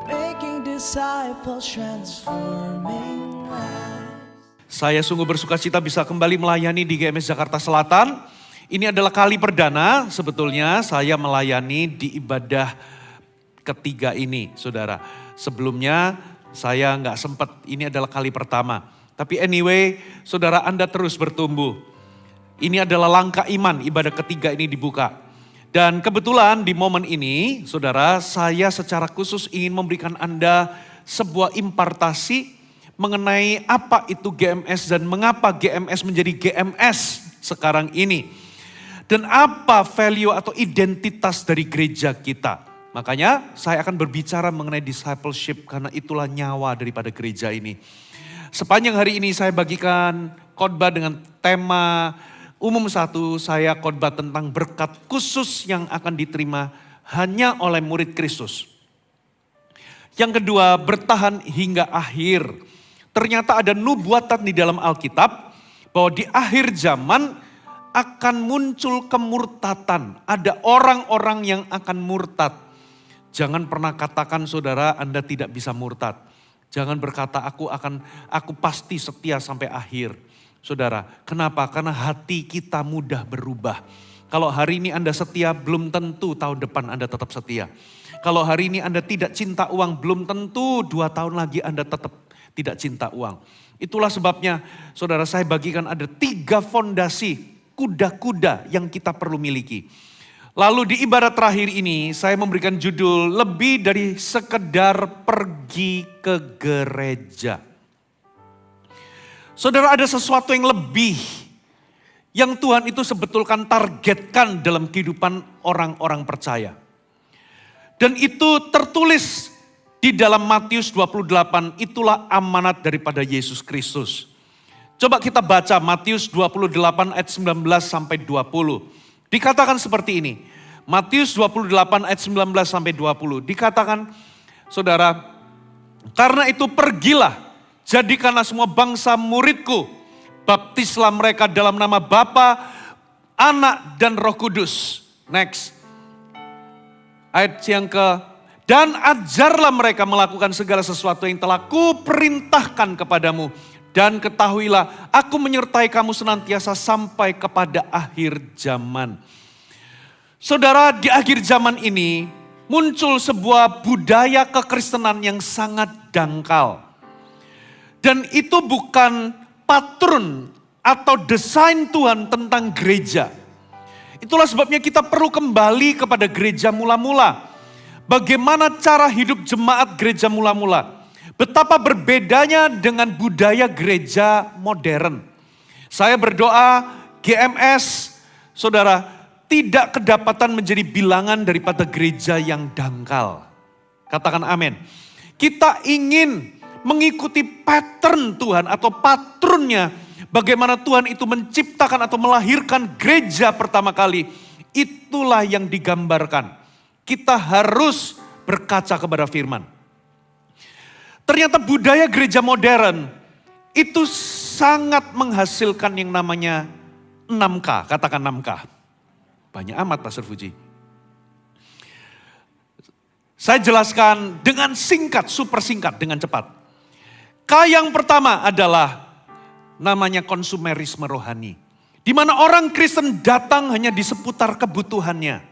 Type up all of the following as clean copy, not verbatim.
making disciples, transforming lives. Saya sungguh bersuka cita bisa kembali melayani di GMS Jakarta Selatan. Ini adalah kali perdana sebetulnya saya melayani di ibadah ketiga ini, saudara. Sebelumnya saya nggak sempat, ini adalah kali pertama. Tapi anyway, saudara, Anda terus bertumbuh. Ini adalah langkah iman, ibadah ketiga ini dibuka. Dan kebetulan di momen ini, saudara, saya secara khusus ingin memberikan Anda sebuah impartasi mengenai apa itu GMS dan mengapa GMS menjadi GMS sekarang ini. Dan apa value atau identitas dari gereja kita. Makanya saya akan berbicara mengenai discipleship karena itulah nyawa daripada gereja ini. Sepanjang hari ini saya bagikan khotbah dengan tema umum satu, saya khotbah tentang berkat khusus yang akan diterima hanya oleh murid Kristus. Yang kedua, bertahan hingga akhir. Ternyata ada nubuatan di dalam Alkitab bahwa di akhir zaman akan muncul kemurtatan. Ada orang-orang yang akan murtad. Jangan pernah katakan saudara Anda tidak bisa murtad. Jangan berkata aku pasti setia sampai akhir. Saudara, kenapa? Karena hati kita mudah berubah. Kalau hari ini Anda setia, belum tentu tahun depan Anda tetap setia. Kalau hari ini Anda tidak cinta uang, belum tentu 2 tahun lagi Anda tetap tidak cinta uang. Itulah sebabnya saudara saya bagikan ada 3 fondasi kuda-kuda yang kita perlu miliki. Lalu di ibadah terakhir ini saya memberikan judul lebih dari sekedar pergi ke gereja. Saudara, ada sesuatu yang lebih yang Tuhan itu sebetulnya targetkan dalam kehidupan orang-orang percaya. Dan itu tertulis di dalam Matius 28, itulah amanat daripada Yesus Kristus. Coba kita baca Matius 28 ayat 19 sampai 20. Dikatakan seperti ini. Matius 28 ayat 19 sampai 20. Dikatakan, saudara, karena itu pergilah, jadikanlah semua bangsa muridku. Baptislah mereka dalam nama Bapa, Anak, dan Roh Kudus. Next. Ayat yang dan ajarlah mereka melakukan segala sesuatu yang telah kuperintahkan kepadamu. Dan ketahuilah, aku menyertai kamu senantiasa sampai kepada akhir zaman. Saudara, di akhir zaman ini muncul sebuah budaya kekristenan yang sangat dangkal. Dan itu bukan patron atau desain Tuhan tentang gereja. Itulah sebabnya kita perlu kembali kepada gereja mula-mula. Bagaimana cara hidup jemaat gereja mula-mula. Betapa berbedanya dengan budaya gereja modern. Saya berdoa GMS, saudara, tidak kedapatan menjadi bilangan daripada gereja yang dangkal. Katakan amin. Kita ingin mengikuti pattern Tuhan atau patronnya. Bagaimana Tuhan itu menciptakan atau melahirkan gereja pertama kali. Itulah yang digambarkan. Kita harus berkaca kepada firman. Ternyata budaya gereja modern itu sangat menghasilkan yang namanya 6K. Katakan 6K. Banyak amat Pastor Fuji. Saya jelaskan dengan singkat, super singkat, dengan cepat. K yang pertama adalah namanya konsumerisme rohani. Di mana orang Kristen datang hanya di seputar kebutuhannya.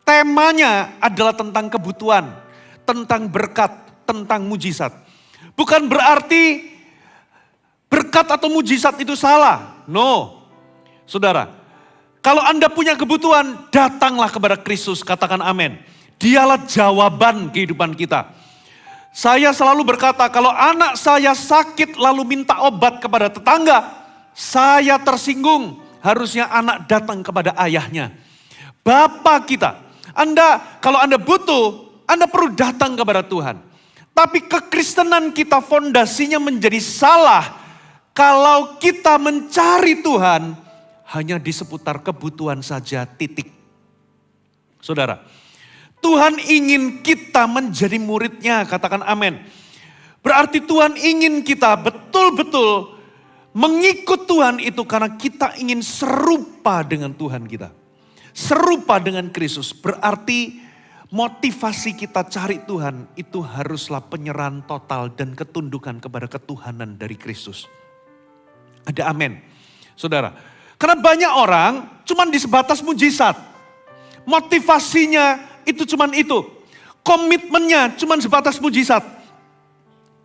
Temanya adalah tentang kebutuhan, tentang berkat, tentang mujizat. Bukan berarti berkat atau mujizat itu salah. No. Saudara, kalau Anda punya kebutuhan, datanglah kepada Kristus, katakan amin. Dialah jawaban kehidupan kita. Saya selalu berkata, kalau anak saya sakit lalu minta obat kepada tetangga, saya tersinggung. Harusnya anak datang kepada ayahnya. Bapa kita, kalau Anda butuh, Anda perlu datang kepada Tuhan. Tapi kekristenan kita fondasinya menjadi salah kalau kita mencari Tuhan hanya di seputar kebutuhan saja, titik. Saudara, Tuhan ingin kita menjadi muridnya, katakan amin. Berarti Tuhan ingin kita betul-betul mengikut Tuhan itu karena kita ingin serupa dengan Tuhan kita. Serupa dengan Kristus, berarti motivasi kita cari Tuhan itu haruslah penyerahan total dan ketundukan kepada ketuhanan dari Kristus. Ada amin. Saudara, karena banyak orang cuman di sebatas mujizat. Motivasinya itu cuman itu. Komitmennya cuman sebatas mujizat.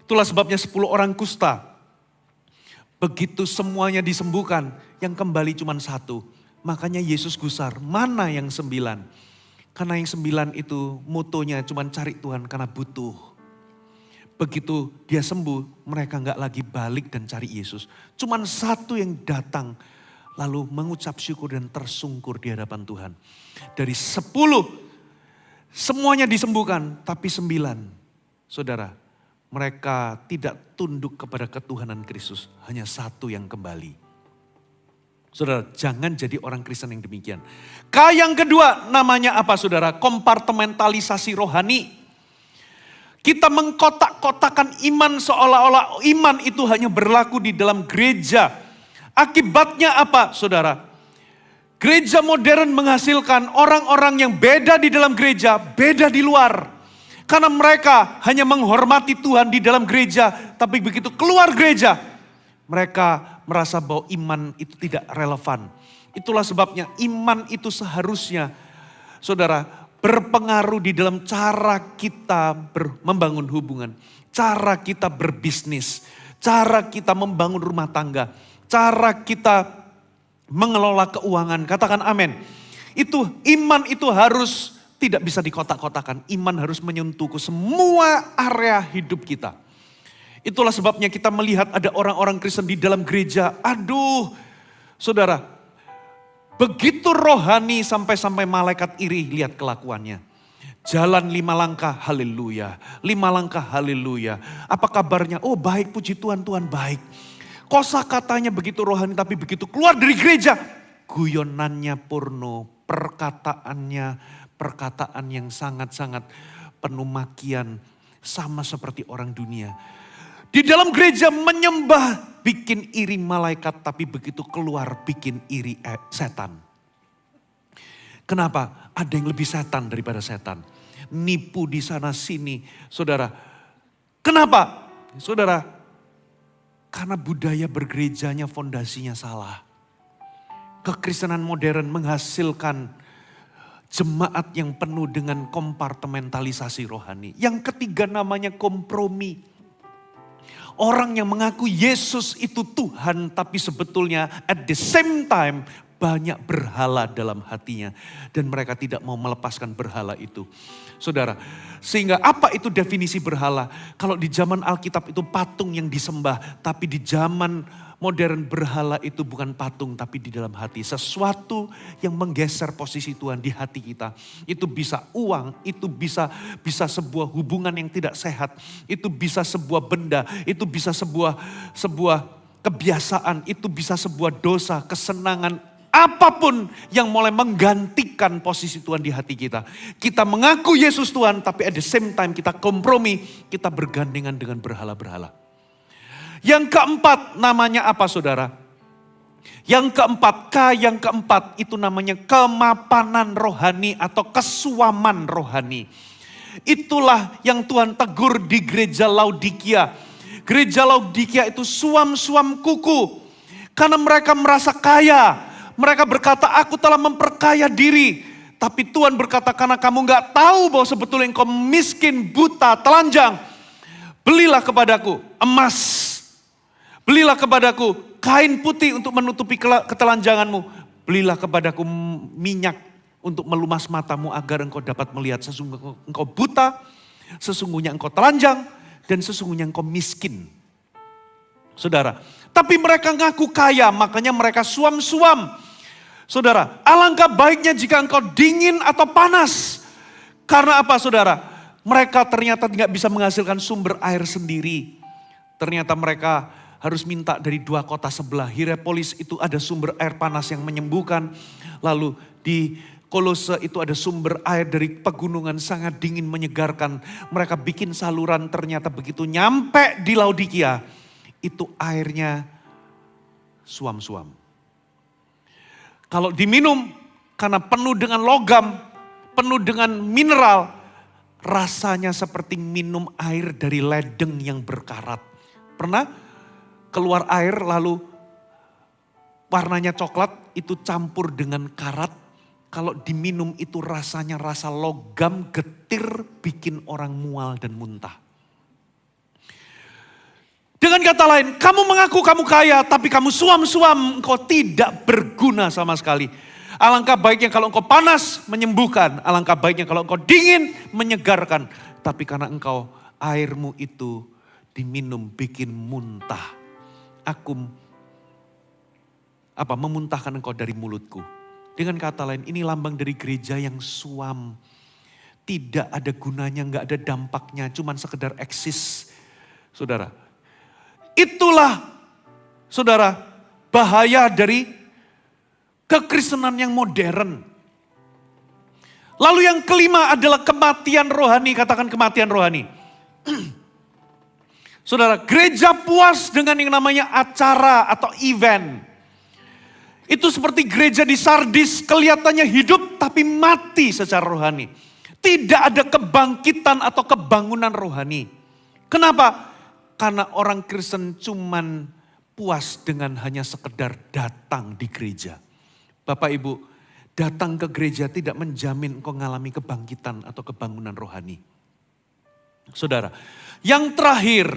Itulah sebabnya 10 orang kusta. Begitu semuanya disembuhkan, yang kembali cuman 1. Makanya Yesus gusar, mana yang 9? Karena yang 9 itu motonya cuman cari Tuhan karena butuh. Begitu dia sembuh, mereka gak lagi balik dan cari Yesus. Cuman 1 yang datang, lalu mengucap syukur dan tersungkur di hadapan Tuhan. Dari 10, semuanya disembuhkan, tapi 9, saudara, mereka tidak tunduk kepada ketuhanan Kristus. Hanya 1 yang kembali. Saudara, jangan jadi orang Kristen yang demikian. Yang kedua namanya apa saudara? Kompartementalisasi rohani. Kita mengkotak-kotakan iman seolah-olah iman itu hanya berlaku di dalam gereja. Akibatnya apa saudara? Gereja modern menghasilkan orang-orang yang beda di dalam gereja, beda di luar. Karena mereka hanya menghormati Tuhan di dalam gereja, tapi begitu keluar gereja, mereka merasa bahwa iman itu tidak relevan. Itulah sebabnya iman itu seharusnya, saudara, berpengaruh di dalam cara kita membangun hubungan. Cara kita berbisnis, cara kita membangun rumah tangga, cara kita mengelola keuangan. Katakan amin. Itu iman itu harus tidak bisa dikotak-kotakan. Iman harus menyentuh ke semua area hidup kita. Itulah sebabnya kita melihat ada orang-orang Kristen di dalam gereja. Aduh, saudara, begitu rohani sampai-sampai malaikat iri lihat kelakuannya. Jalan 5 langkah, haleluya. 5 langkah, haleluya. Apa kabarnya? Oh baik, puji Tuhan, Tuhan baik. Kosakatanya begitu rohani, tapi begitu keluar dari gereja, guyonannya porno, perkataan yang sangat-sangat penuh makian, sama seperti orang dunia. Di dalam gereja menyembah, bikin iri malaikat, tapi begitu keluar bikin iri setan. Kenapa? Ada yang lebih setan daripada setan. Nipu di sana sini, saudara. Kenapa? Saudara, karena budaya bergerejanya fondasinya salah. Kekristenan modern menghasilkan jemaat yang penuh dengan kompartementalisasi rohani. Yang ketiga namanya kompromi. Orang yang mengaku Yesus itu Tuhan, tapi sebetulnya at the same time banyak berhala dalam hatinya. Dan mereka tidak mau melepaskan berhala itu. Saudara, sehingga apa itu definisi berhala? Kalau di zaman Alkitab itu patung yang disembah, tapi di zaman modern berhala itu bukan patung tapi di dalam hati. Sesuatu yang menggeser posisi Tuhan di hati kita. Itu bisa uang, itu bisa sebuah hubungan yang tidak sehat. Itu bisa sebuah benda, itu bisa sebuah kebiasaan, itu bisa sebuah dosa, kesenangan. Apapun yang mulai menggantikan posisi Tuhan di hati kita. Kita mengaku Yesus Tuhan tapi at the same time kita kompromi, kita bergandengan dengan berhala-berhala. Yang keempat namanya apa saudara? Yang keempat itu namanya kemapanan rohani atau kesuaman rohani. Itulah yang Tuhan tegur di gereja Laodikia. Gereja Laodikia itu suam-suam kuku. Karena mereka merasa kaya. Mereka berkata aku telah memperkaya diri. Tapi Tuhan berkata karena kamu gak tahu bahwa sebetulnya engkau miskin, buta, telanjang. Belilah kepadaku emas. Belilah kepadaku kain putih untuk menutupi ketelanjanganmu. Belilah kepadaku minyak untuk melumas matamu agar engkau dapat melihat. Sesungguhnya engkau buta, sesungguhnya engkau telanjang, dan sesungguhnya engkau miskin. Saudara, tapi mereka ngaku kaya, makanya mereka suam-suam. Saudara, alangkah baiknya jika engkau dingin atau panas. Karena apa saudara? Mereka ternyata tidak bisa menghasilkan sumber air sendiri. Ternyata mereka harus minta dari 2 kota sebelah. Hierapolis itu ada sumber air panas yang menyembuhkan. Lalu di Kolose itu ada sumber air dari pegunungan sangat dingin menyegarkan. Mereka bikin saluran, ternyata begitu nyampe di Laodikia. Itu airnya suam-suam. Kalau diminum karena penuh dengan logam, penuh dengan mineral, rasanya seperti minum air dari ledeng yang berkarat. Pernah keluar air lalu warnanya coklat itu campur dengan karat. Kalau diminum itu rasanya rasa logam getir bikin orang mual dan muntah. Dengan kata lain, kamu mengaku kamu kaya tapi kamu suam-suam, engkau tidak berguna sama sekali. Alangkah baiknya kalau engkau panas menyembuhkan, alangkah baiknya kalau engkau dingin menyegarkan. Tapi karena engkau airmu itu diminum bikin muntah. Aku memuntahkan engkau dari mulutku. Dengan kata lain, ini lambang dari gereja yang suam. Tidak ada gunanya, enggak ada dampaknya, cuman sekedar eksis. Saudara, itulah saudara bahaya dari kekristenan yang modern. Lalu yang kelima adalah kematian rohani, katakan kematian rohani. Saudara, gereja puas dengan yang namanya acara atau event. Itu seperti gereja di Sardis, kelihatannya hidup tapi mati secara rohani. Tidak ada kebangkitan atau kebangunan rohani. Kenapa? Karena orang Kristen cuman puas dengan hanya sekedar datang di gereja. Bapak Ibu, datang ke gereja tidak menjamin engkau mengalami kebangkitan atau kebangunan rohani. Saudara, yang terakhir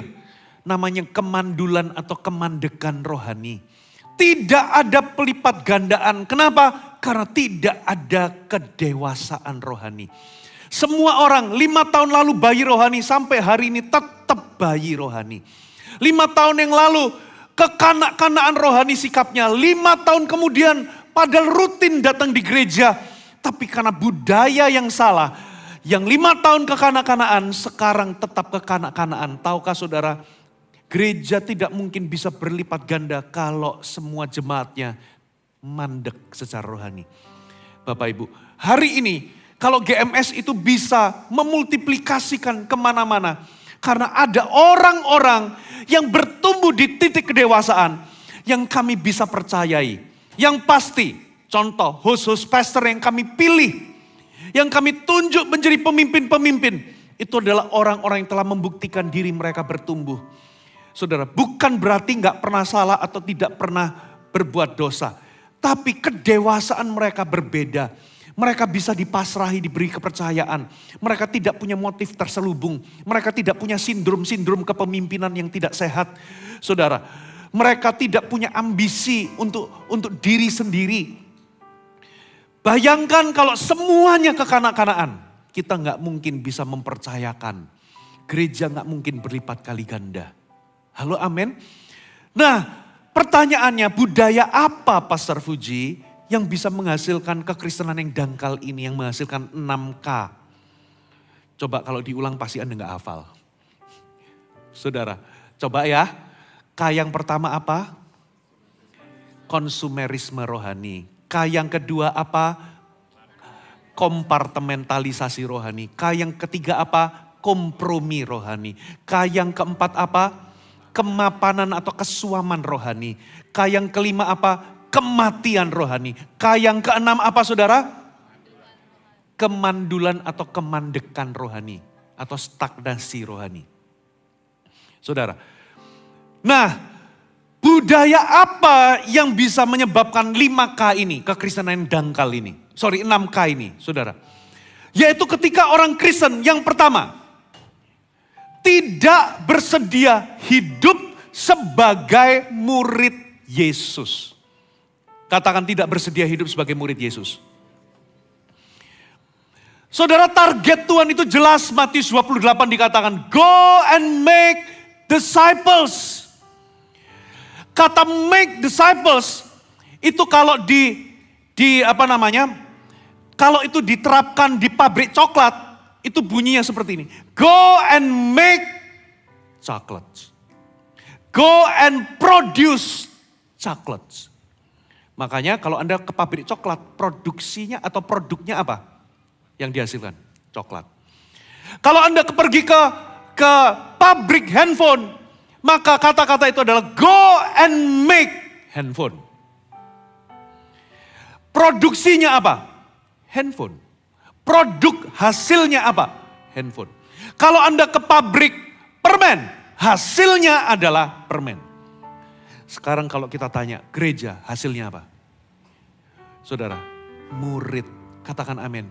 namanya kemandulan atau kemandekan rohani. Tidak ada pelipat gandaan. Kenapa? Karena tidak ada kedewasaan rohani. Semua orang 5 tahun lalu bayi rohani sampai hari ini tetap bayi rohani. 5 tahun yang lalu kekanak-kanakan rohani sikapnya. 5 tahun kemudian padahal rutin datang di gereja. Tapi karena budaya yang salah. Yang 5 tahun kekanak-kanakan sekarang tetap kekanak-kanakan. Tahukah saudara, gereja tidak mungkin bisa berlipat ganda kalau semua jemaatnya mandek secara rohani. Bapak Ibu, hari ini kalau GMS itu bisa memultiplikasikan kemana-mana. Karena ada orang-orang yang bertumbuh di titik kedewasaan yang kami bisa percayai. Yang pasti, contoh host-host pastor yang kami pilih, yang kami tunjuk menjadi pemimpin-pemimpin, itu adalah orang-orang yang telah membuktikan diri mereka bertumbuh. Saudara, bukan berarti nggak pernah salah atau tidak pernah berbuat dosa. Tapi kedewasaan mereka berbeda. Mereka bisa dipasrahi, diberi kepercayaan. Mereka tidak punya motif terselubung. Mereka tidak punya sindrom-sindrom kepemimpinan yang tidak sehat. Saudara, mereka tidak punya ambisi untuk diri sendiri. Bayangkan kalau semuanya kekanak-kanakan. Kita nggak mungkin bisa mempercayakan. Gereja nggak mungkin berlipat kali ganda. Halo, amin. Nah, pertanyaannya, budaya apa Pastor Fuji yang bisa menghasilkan kekristenan yang dangkal ini, yang menghasilkan 6K? Coba kalau diulang pasti Anda nggak hafal. Saudara, coba ya. K yang pertama apa? Konsumerisme rohani. K yang kedua apa? Kompartementalisasi rohani. K yang ketiga apa? Kompromi rohani. K yang keempat apa? Kemapanan atau kesuaman rohani. K yang kelima apa? Kematian rohani. K yang keenam apa saudara? Kemandulan atau kemandekan rohani. Atau stagnasi rohani. Saudara. Nah, budaya apa yang bisa menyebabkan 5K ini? Kekristenan yang dangkal ini. 6K ini saudara. Yaitu ketika orang Kristen yang pertama. Tidak bersedia hidup sebagai murid Yesus. Katakan tidak bersedia hidup sebagai murid Yesus. Saudara, target Tuhan itu jelas. Matius 28 dikatakan, go and make disciples. Kata make disciples itu kalau kalau itu diterapkan di pabrik coklat, itu bunyinya seperti ini. Go and make chocolates. Go and produce chocolates. Makanya kalau Anda ke pabrik coklat, produksinya atau produknya apa? Yang dihasilkan? Coklat. Kalau Anda pergi ke pabrik handphone, maka kata-kata itu adalah go and make handphone. Produksinya apa? Handphone. Produk hasilnya apa? handphone. Kalau Anda ke pabrik permen, hasilnya adalah permen. Sekarang kalau kita tanya, gereja hasilnya apa? Saudara, murid, katakan amin.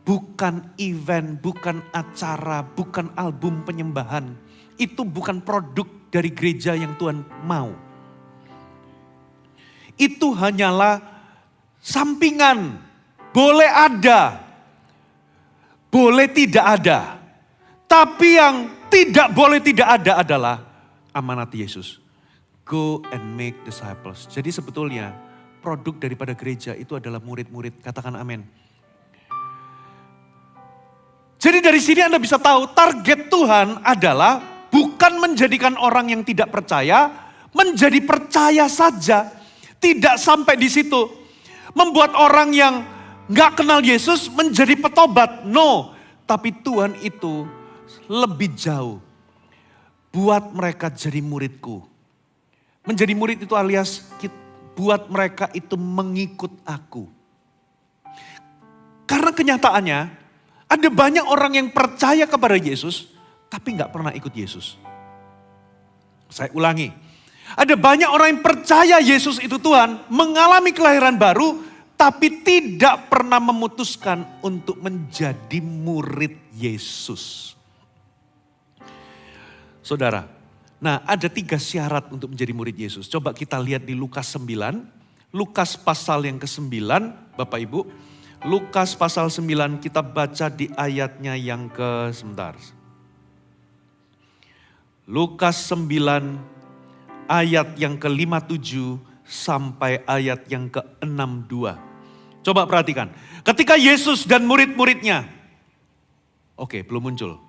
Bukan event, bukan acara, bukan album penyembahan. Itu bukan produk dari gereja yang Tuhan mau. Itu hanyalah sampingan. Boleh ada, boleh tidak ada. Tapi yang tidak boleh tidak ada adalah amanat Yesus. Go and make disciples. Jadi sebetulnya produk daripada gereja itu adalah murid-murid. Katakan amin. Jadi dari sini Anda bisa tahu target Tuhan adalah bukan menjadikan orang yang tidak percaya, menjadi percaya saja. Tidak sampai di situ. Membuat orang yang gak kenal Yesus menjadi petobat. No, tapi Tuhan itu lebih jauh. Buat mereka jadi muridku. Menjadi murid itu alias buat mereka itu mengikut aku. Karena kenyataannya ada banyak orang yang percaya kepada Yesus tapi gak pernah ikut Yesus. Saya ulangi. Ada banyak orang yang percaya Yesus itu Tuhan, mengalami kelahiran baru tapi tidak pernah memutuskan untuk menjadi murid Yesus. Saudara, nah ada 3 syarat untuk menjadi murid Yesus. Coba kita lihat di Lukas 9. Lukas pasal yang ke-9, Bapak Ibu. Lukas pasal 9 kita baca di ayatnya yang sebentar. Lukas 9 ayat yang ke-57 sampai ayat yang ke-62. Coba perhatikan. Ketika Yesus dan murid-muridnya. Oke, belum muncul.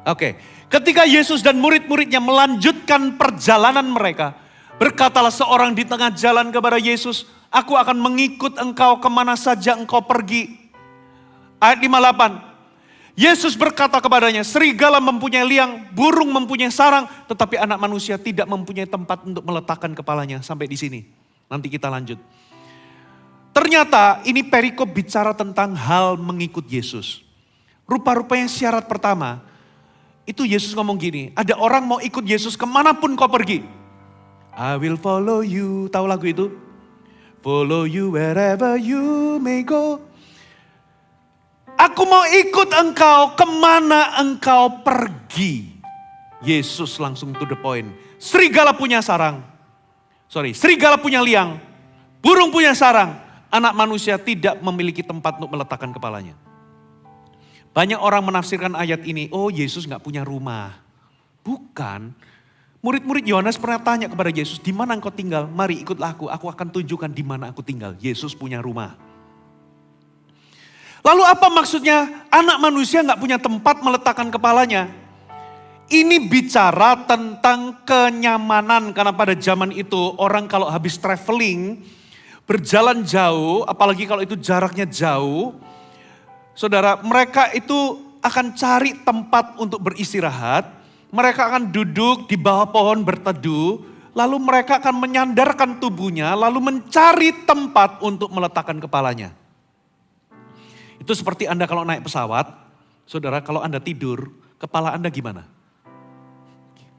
Oke, ketika Yesus dan murid-muridnya melanjutkan perjalanan mereka, berkatalah seorang di tengah jalan kepada Yesus, aku akan mengikut engkau kemana saja engkau pergi. Ayat 58, Yesus berkata kepadanya, serigala mempunyai liang, burung mempunyai sarang, tetapi anak manusia tidak mempunyai tempat untuk meletakkan kepalanya. Sampai di sini, nanti kita lanjut. Ternyata ini perikop bicara tentang hal mengikut Yesus. Rupa-rupanya syarat pertama, itu Yesus ngomong gini, ada orang mau ikut Yesus kemanapun kau pergi. I will follow you, tahu lagu itu? Follow you wherever you may go. Aku mau ikut engkau kemana engkau pergi. Yesus langsung to the point. Serigala punya liang, burung punya sarang. Anak manusia tidak memiliki tempat untuk meletakkan kepalanya. Banyak orang menafsirkan ayat ini, oh Yesus gak punya rumah. Bukan. Murid-murid Yohanes pernah tanya kepada Yesus, di mana engkau tinggal? Mari ikutlah aku akan tunjukkan di mana aku tinggal. Yesus punya rumah. Lalu apa maksudnya anak manusia gak punya tempat meletakkan kepalanya? Ini bicara tentang kenyamanan, karena pada zaman itu orang kalau habis traveling, berjalan jauh, apalagi kalau itu jaraknya jauh, saudara, mereka itu akan cari tempat untuk beristirahat. Mereka akan duduk di bawah pohon berteduh. Lalu mereka akan menyandarkan tubuhnya. Lalu mencari tempat untuk meletakkan kepalanya. Itu seperti Anda kalau naik pesawat. Saudara, kalau Anda tidur, kepala Anda gimana?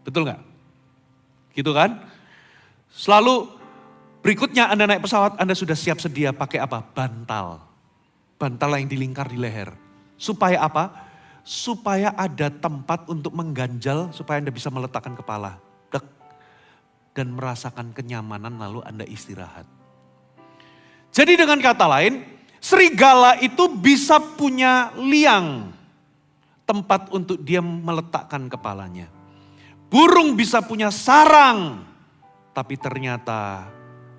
Betul gak? Gitu kan? Selalu berikutnya Anda naik pesawat, Anda sudah siap sedia pakai apa? Bantal. Bantal yang dilingkar di leher. Supaya apa? Supaya ada tempat untuk mengganjal, supaya Anda bisa meletakkan kepala. Dek. Dan merasakan kenyamanan lalu Anda istirahat. Jadi dengan kata lain, serigala itu bisa punya liang. Tempat untuk dia meletakkan kepalanya. Burung bisa punya sarang. Tapi ternyata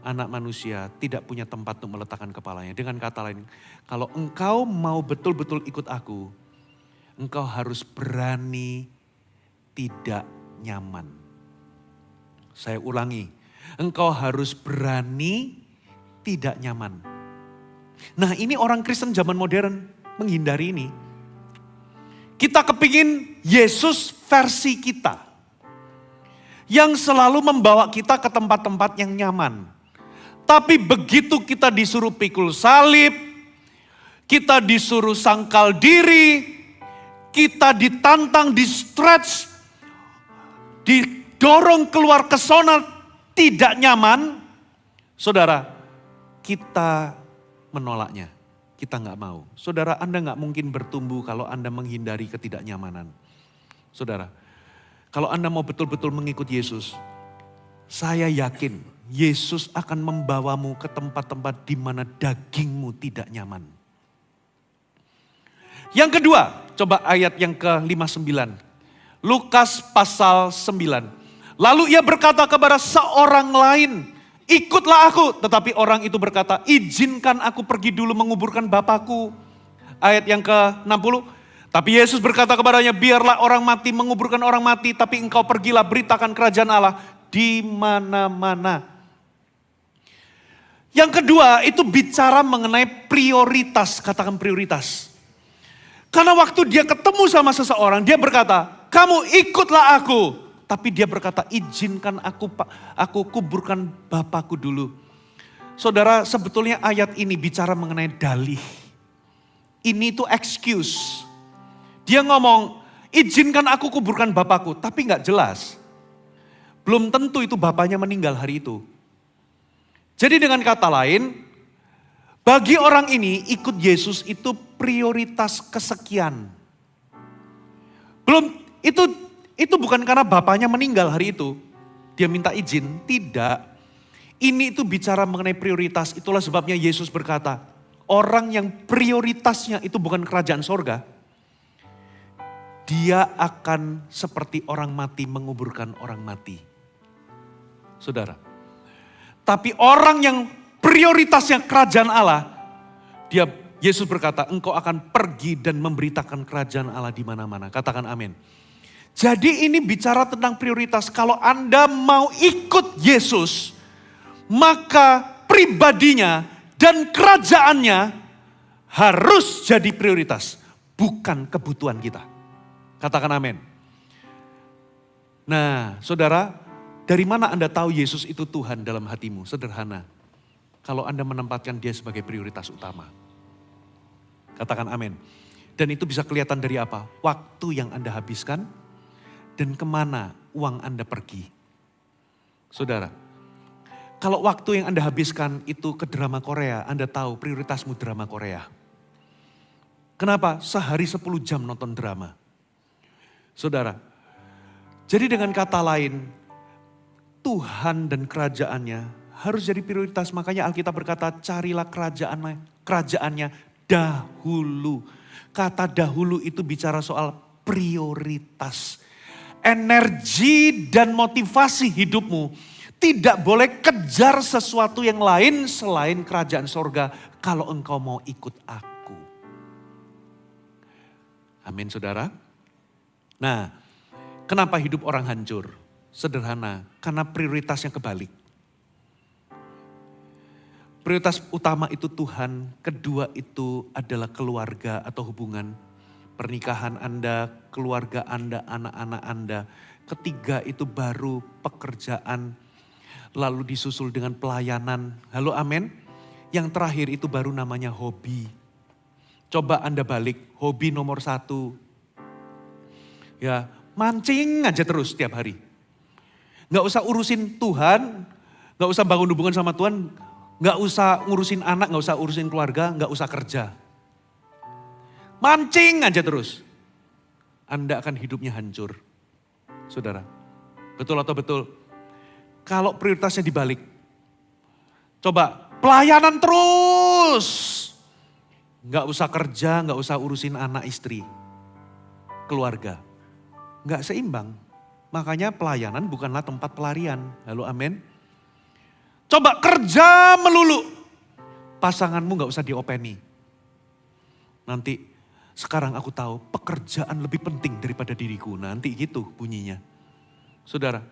anak manusia tidak punya tempat untuk meletakkan kepalanya. Dengan kata lain, kalau engkau mau betul-betul ikut aku, engkau harus berani tidak nyaman. Saya ulangi, engkau harus berani tidak nyaman. Nah, ini orang Kristen zaman modern menghindari ini. Kita kepingin Yesus versi kita. Yang selalu membawa kita ke tempat-tempat yang nyaman. Tapi begitu kita disuruh pikul salib, kita disuruh sangkal diri, kita ditantang, di stretch, didorong keluar ke zona tidak nyaman, saudara, kita menolaknya. Kita nggak mau. Saudara, Anda nggak mungkin bertumbuh kalau Anda menghindari ketidaknyamanan. Saudara, kalau Anda mau betul-betul mengikut Yesus, saya yakin Yesus akan membawamu ke tempat-tempat di mana dagingmu tidak nyaman. Yang kedua, coba ayat yang ke-59. Lukas pasal 9. Lalu ia berkata kepada seorang lain, ikutlah aku. Tetapi orang itu berkata, izinkan aku pergi dulu menguburkan bapakku. Ayat yang ke-60. Tapi Yesus berkata kepadanya, biarlah orang mati menguburkan orang mati, tapi engkau pergilah beritakan kerajaan Allah di mana-mana. Yang kedua itu bicara mengenai prioritas, katakan prioritas. Karena waktu dia ketemu sama seseorang, dia berkata, kamu ikutlah aku. Tapi dia berkata, izinkan aku kuburkan bapakku dulu. Saudara, sebetulnya ayat ini bicara mengenai dalih. Ini tuh excuse. Dia ngomong, izinkan aku kuburkan bapakku. Tapi gak jelas. Belum tentu itu bapaknya meninggal hari itu. Jadi dengan kata lain, bagi orang ini ikut Yesus itu prioritas kesekian. Belum, itu bukan karena bapaknya meninggal hari itu. Dia minta izin, tidak. Ini itu bicara mengenai prioritas. Itulah sebabnya Yesus berkata, orang yang prioritasnya itu bukan kerajaan sorga, dia akan seperti orang mati menguburkan orang mati. Saudara. Tapi orang yang prioritasnya kerajaan Allah, Yesus berkata, engkau akan pergi dan memberitakan kerajaan Allah di mana-mana. Katakan amin. Jadi ini bicara tentang prioritas. Kalau Anda mau ikut Yesus, maka pribadinya dan kerajaannya harus jadi prioritas. Bukan kebutuhan kita. Katakan amin. Nah, saudara, dari mana Anda tahu Yesus itu Tuhan dalam hatimu? Sederhana. Kalau Anda menempatkan dia sebagai prioritas utama. Katakan amin. Dan itu bisa kelihatan dari apa? Waktu yang Anda habiskan dan kemana uang Anda pergi. Saudara, kalau waktu yang Anda habiskan itu ke drama Korea, Anda tahu prioritasmu drama Korea. Kenapa? Sehari 10 jam nonton drama. Saudara, jadi dengan kata lain, Tuhan dan kerajaannya harus jadi prioritas. Makanya Alkitab berkata, carilah kerajaannya dahulu. Kata dahulu itu bicara soal prioritas. Energi dan motivasi hidupmu tidak boleh kejar sesuatu yang lain selain kerajaan sorga kalau engkau mau ikut aku. Amin saudara. Nah, kenapa hidup orang hancur? Sederhana, karena prioritasnya kebalik. Prioritas utama itu Tuhan, kedua itu adalah keluarga atau hubungan. Pernikahan Anda, keluarga Anda, anak-anak Anda. Ketiga itu baru pekerjaan, lalu disusul dengan pelayanan. Halo amin. Yang terakhir itu baru namanya hobi. Coba Anda balik, hobi nomor 1. Ya, mancing aja terus tiap hari. Gak usah urusin Tuhan, gak usah bangun hubungan sama Tuhan, gak usah ngurusin anak, gak usah urusin keluarga, gak usah kerja. Mancing aja terus. Anda akan hidupnya hancur. Saudara, betul atau betul? Kalau prioritasnya dibalik. Coba pelayanan terus. Gak usah kerja, gak usah urusin anak istri, keluarga. Gak seimbang. Makanya pelayanan bukanlah tempat pelarian. Halo amin. Coba kerja melulu. Pasanganmu gak usah diopeni. Nanti sekarang aku tahu pekerjaan lebih penting daripada diriku. Nanti gitu bunyinya. Saudara.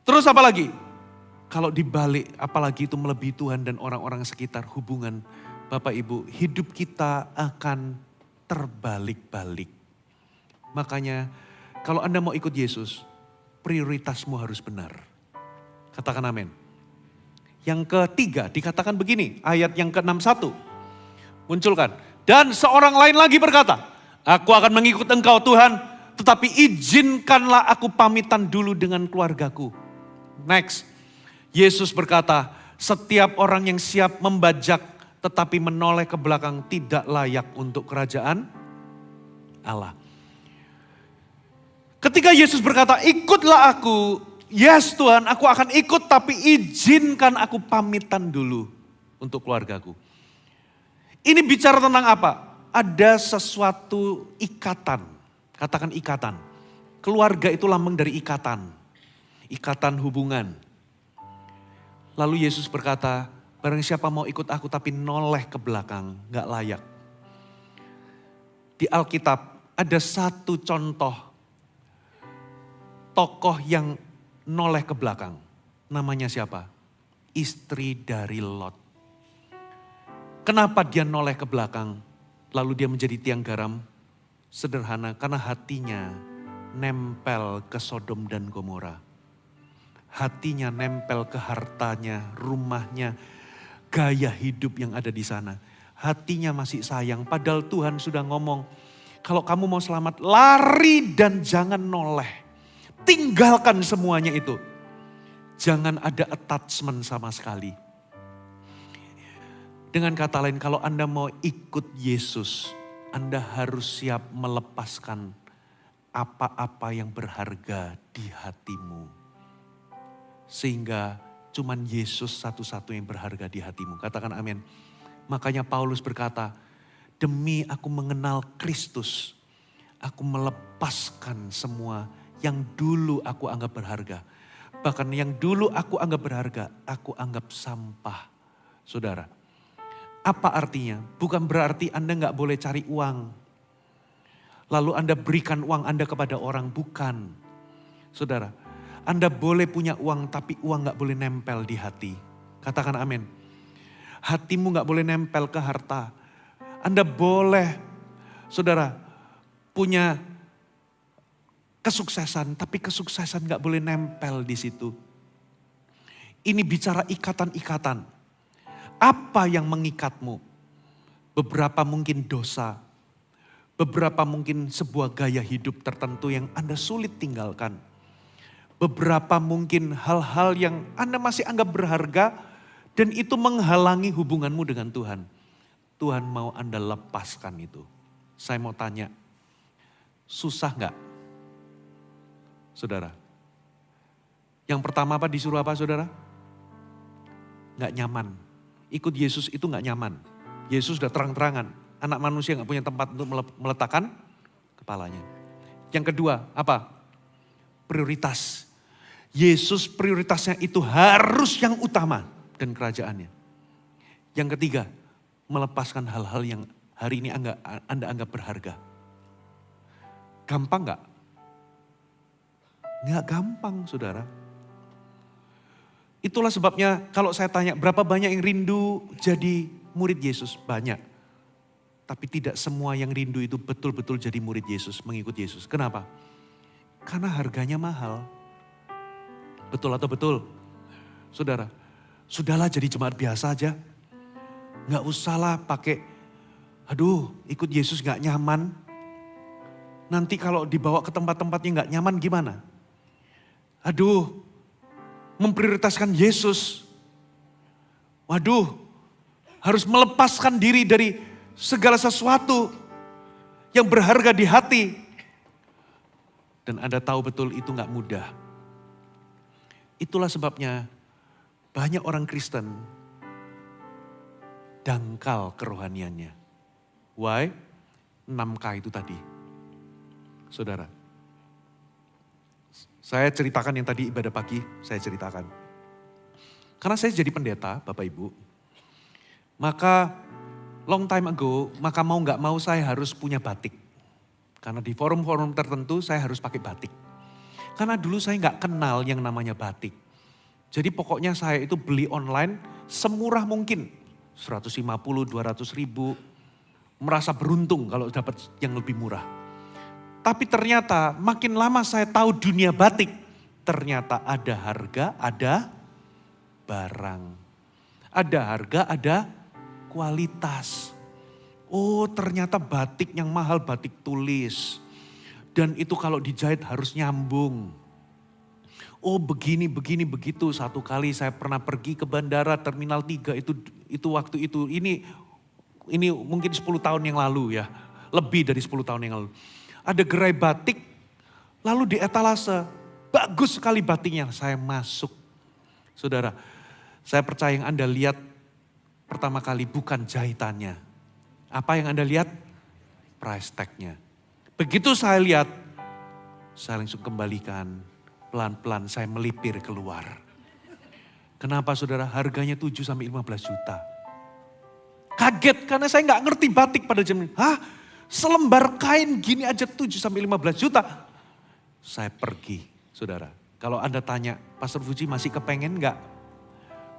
Terus apa lagi? Kalau dibalik apalagi itu melebihi Tuhan dan orang-orang sekitar hubungan. Bapak Ibu, hidup kita akan terbalik-balik. Makanya kalau Anda mau ikut Yesus, prioritasmu harus benar. Katakan amin. Yang ketiga dikatakan begini, ayat yang ke-61. Munculkan. Dan seorang lain lagi berkata, aku akan mengikut engkau Tuhan, tetapi izinkanlah aku pamitan dulu dengan keluargaku. Next, Yesus berkata, setiap orang yang siap membajak tetapi menoleh ke belakang tidak layak untuk kerajaan Allah. Ketika Yesus berkata, ikutlah aku, yes Tuhan aku akan ikut tapi izinkan aku pamitan dulu untuk keluargaku. Ini bicara tentang apa? Ada sesuatu ikatan, katakan ikatan. Keluarga itu lambang dari ikatan, ikatan hubungan. Lalu Yesus berkata, barang siapa mau ikut aku tapi noleh ke belakang, gak layak. Di Alkitab ada satu contoh tokoh yang noleh ke belakang. Namanya siapa? Istri dari Lot. Kenapa dia noleh ke belakang? Lalu dia menjadi tiang garam? Sederhana, karena hatinya nempel ke Sodom dan Gomora. Hatinya nempel ke hartanya, rumahnya, gaya hidup yang ada di sana. Hatinya masih sayang, padahal Tuhan sudah ngomong, kalau kamu mau selamat, lari dan jangan noleh. Tinggalkan semuanya itu. Jangan ada attachment sama sekali. Dengan kata lain, kalau Anda mau ikut Yesus, Anda harus siap melepaskan apa-apa yang berharga di hatimu. Sehingga cuman Yesus satu-satu yang berharga di hatimu. Katakan amin. Makanya Paulus berkata, demi aku mengenal Kristus, aku melepaskan semua yang dulu aku anggap berharga. Bahkan yang dulu aku anggap berharga, aku anggap sampah. Saudara, apa artinya? Bukan berarti Anda gak boleh cari uang. Lalu Anda berikan uang Anda kepada orang, bukan. Saudara, Anda boleh punya uang tapi uang gak boleh nempel di hati. Katakan amin. Hatimu gak boleh nempel ke harta. Anda boleh, saudara, punya kesuksesan, tapi kesuksesan gak boleh nempel di situ. Ini bicara ikatan-ikatan. Apa yang mengikatmu? Beberapa mungkin dosa, beberapa mungkin sebuah gaya hidup tertentu yang Anda sulit tinggalkan. Beberapa mungkin hal-hal yang Anda masih anggap berharga dan itu menghalangi hubunganmu dengan Tuhan. Tuhan mau Anda lepaskan itu. Saya mau tanya, susah gak? Saudara, yang pertama apa disuruh apa saudara? Gak nyaman. Ikut Yesus itu gak nyaman. Yesus sudah terang-terangan. Anak manusia gak punya tempat untuk meletakkan kepalanya. Yang kedua apa? Prioritas. Yesus prioritasnya itu harus yang utama dan kerajaannya. Yang ketiga, melepaskan hal-hal yang hari ini Anda anggap berharga. Gampang gak? Gak gampang saudara. Itulah sebabnya kalau saya tanya berapa banyak yang rindu jadi murid Yesus? Banyak. Tapi tidak semua yang rindu itu betul-betul jadi murid Yesus, mengikut Yesus. Kenapa? Karena harganya mahal. Betul atau betul? Saudara, sudahlah jadi jemaat biasa aja. Gak usahlah pakai, aduh ikut Yesus gak nyaman. Nanti kalau dibawa ke tempat-tempat yang gak nyaman gimana? Aduh, memprioritaskan Yesus. Waduh, harus melepaskan diri dari segala sesuatu yang berharga di hati. Dan Anda tahu betul itu gak mudah. Itulah sebabnya banyak orang Kristen dangkal kerohaniannya. Why? 6K itu tadi. Saudara, saya ceritakan yang tadi ibadah pagi, saya ceritakan. Karena saya jadi pendeta, Bapak Ibu. Maka long time ago, maka mau gak mau saya harus punya batik. Karena di forum-forum tertentu saya harus pakai batik. Karena dulu saya gak kenal yang namanya batik. Jadi pokoknya saya itu beli online semurah mungkin. 150, 200 ribu. Merasa beruntung kalau dapat yang lebih murah. Tapi ternyata makin lama saya tahu dunia batik. Ternyata ada harga, ada barang. Ada harga, ada kualitas. Oh ternyata batik yang mahal batik tulis. Dan itu kalau dijahit harus nyambung. Oh begini begitu. Satu kali saya pernah pergi ke bandara Terminal 3 itu waktu itu. Ini mungkin 10 tahun yang lalu ya. Lebih dari 10 tahun yang lalu. Ada gerai batik lalu di etalase. Bagus sekali batiknya. Saya masuk. Saudara, saya percaya yang Anda lihat pertama kali bukan jahitannya. Apa yang Anda lihat? Price tag-nya. Begitu saya lihat, saya langsung kembalikan. Pelan-pelan saya melipir keluar. Kenapa saudara? Harganya 7-15 juta. Kaget karena saya nggak ngerti batik pada jam ini. Hah? Selembar kain gini aja 7-15 juta. Saya pergi saudara. Kalau Anda tanya, Pastor Fuji masih kepengen nggak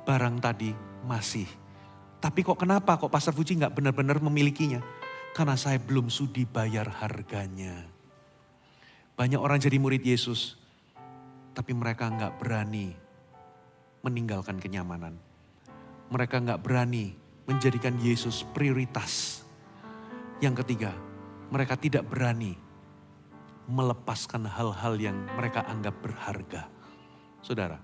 barang tadi? Masih. Tapi kok kenapa kok Pastor Fuji nggak benar-benar memilikinya? Karena saya belum sudi bayar harganya. Banyak orang jadi murid Yesus, tapi mereka nggak berani meninggalkan kenyamanan. Mereka nggak berani menjadikan Yesus prioritas. Yang ketiga, mereka tidak berani melepaskan hal-hal yang mereka anggap berharga. Saudara,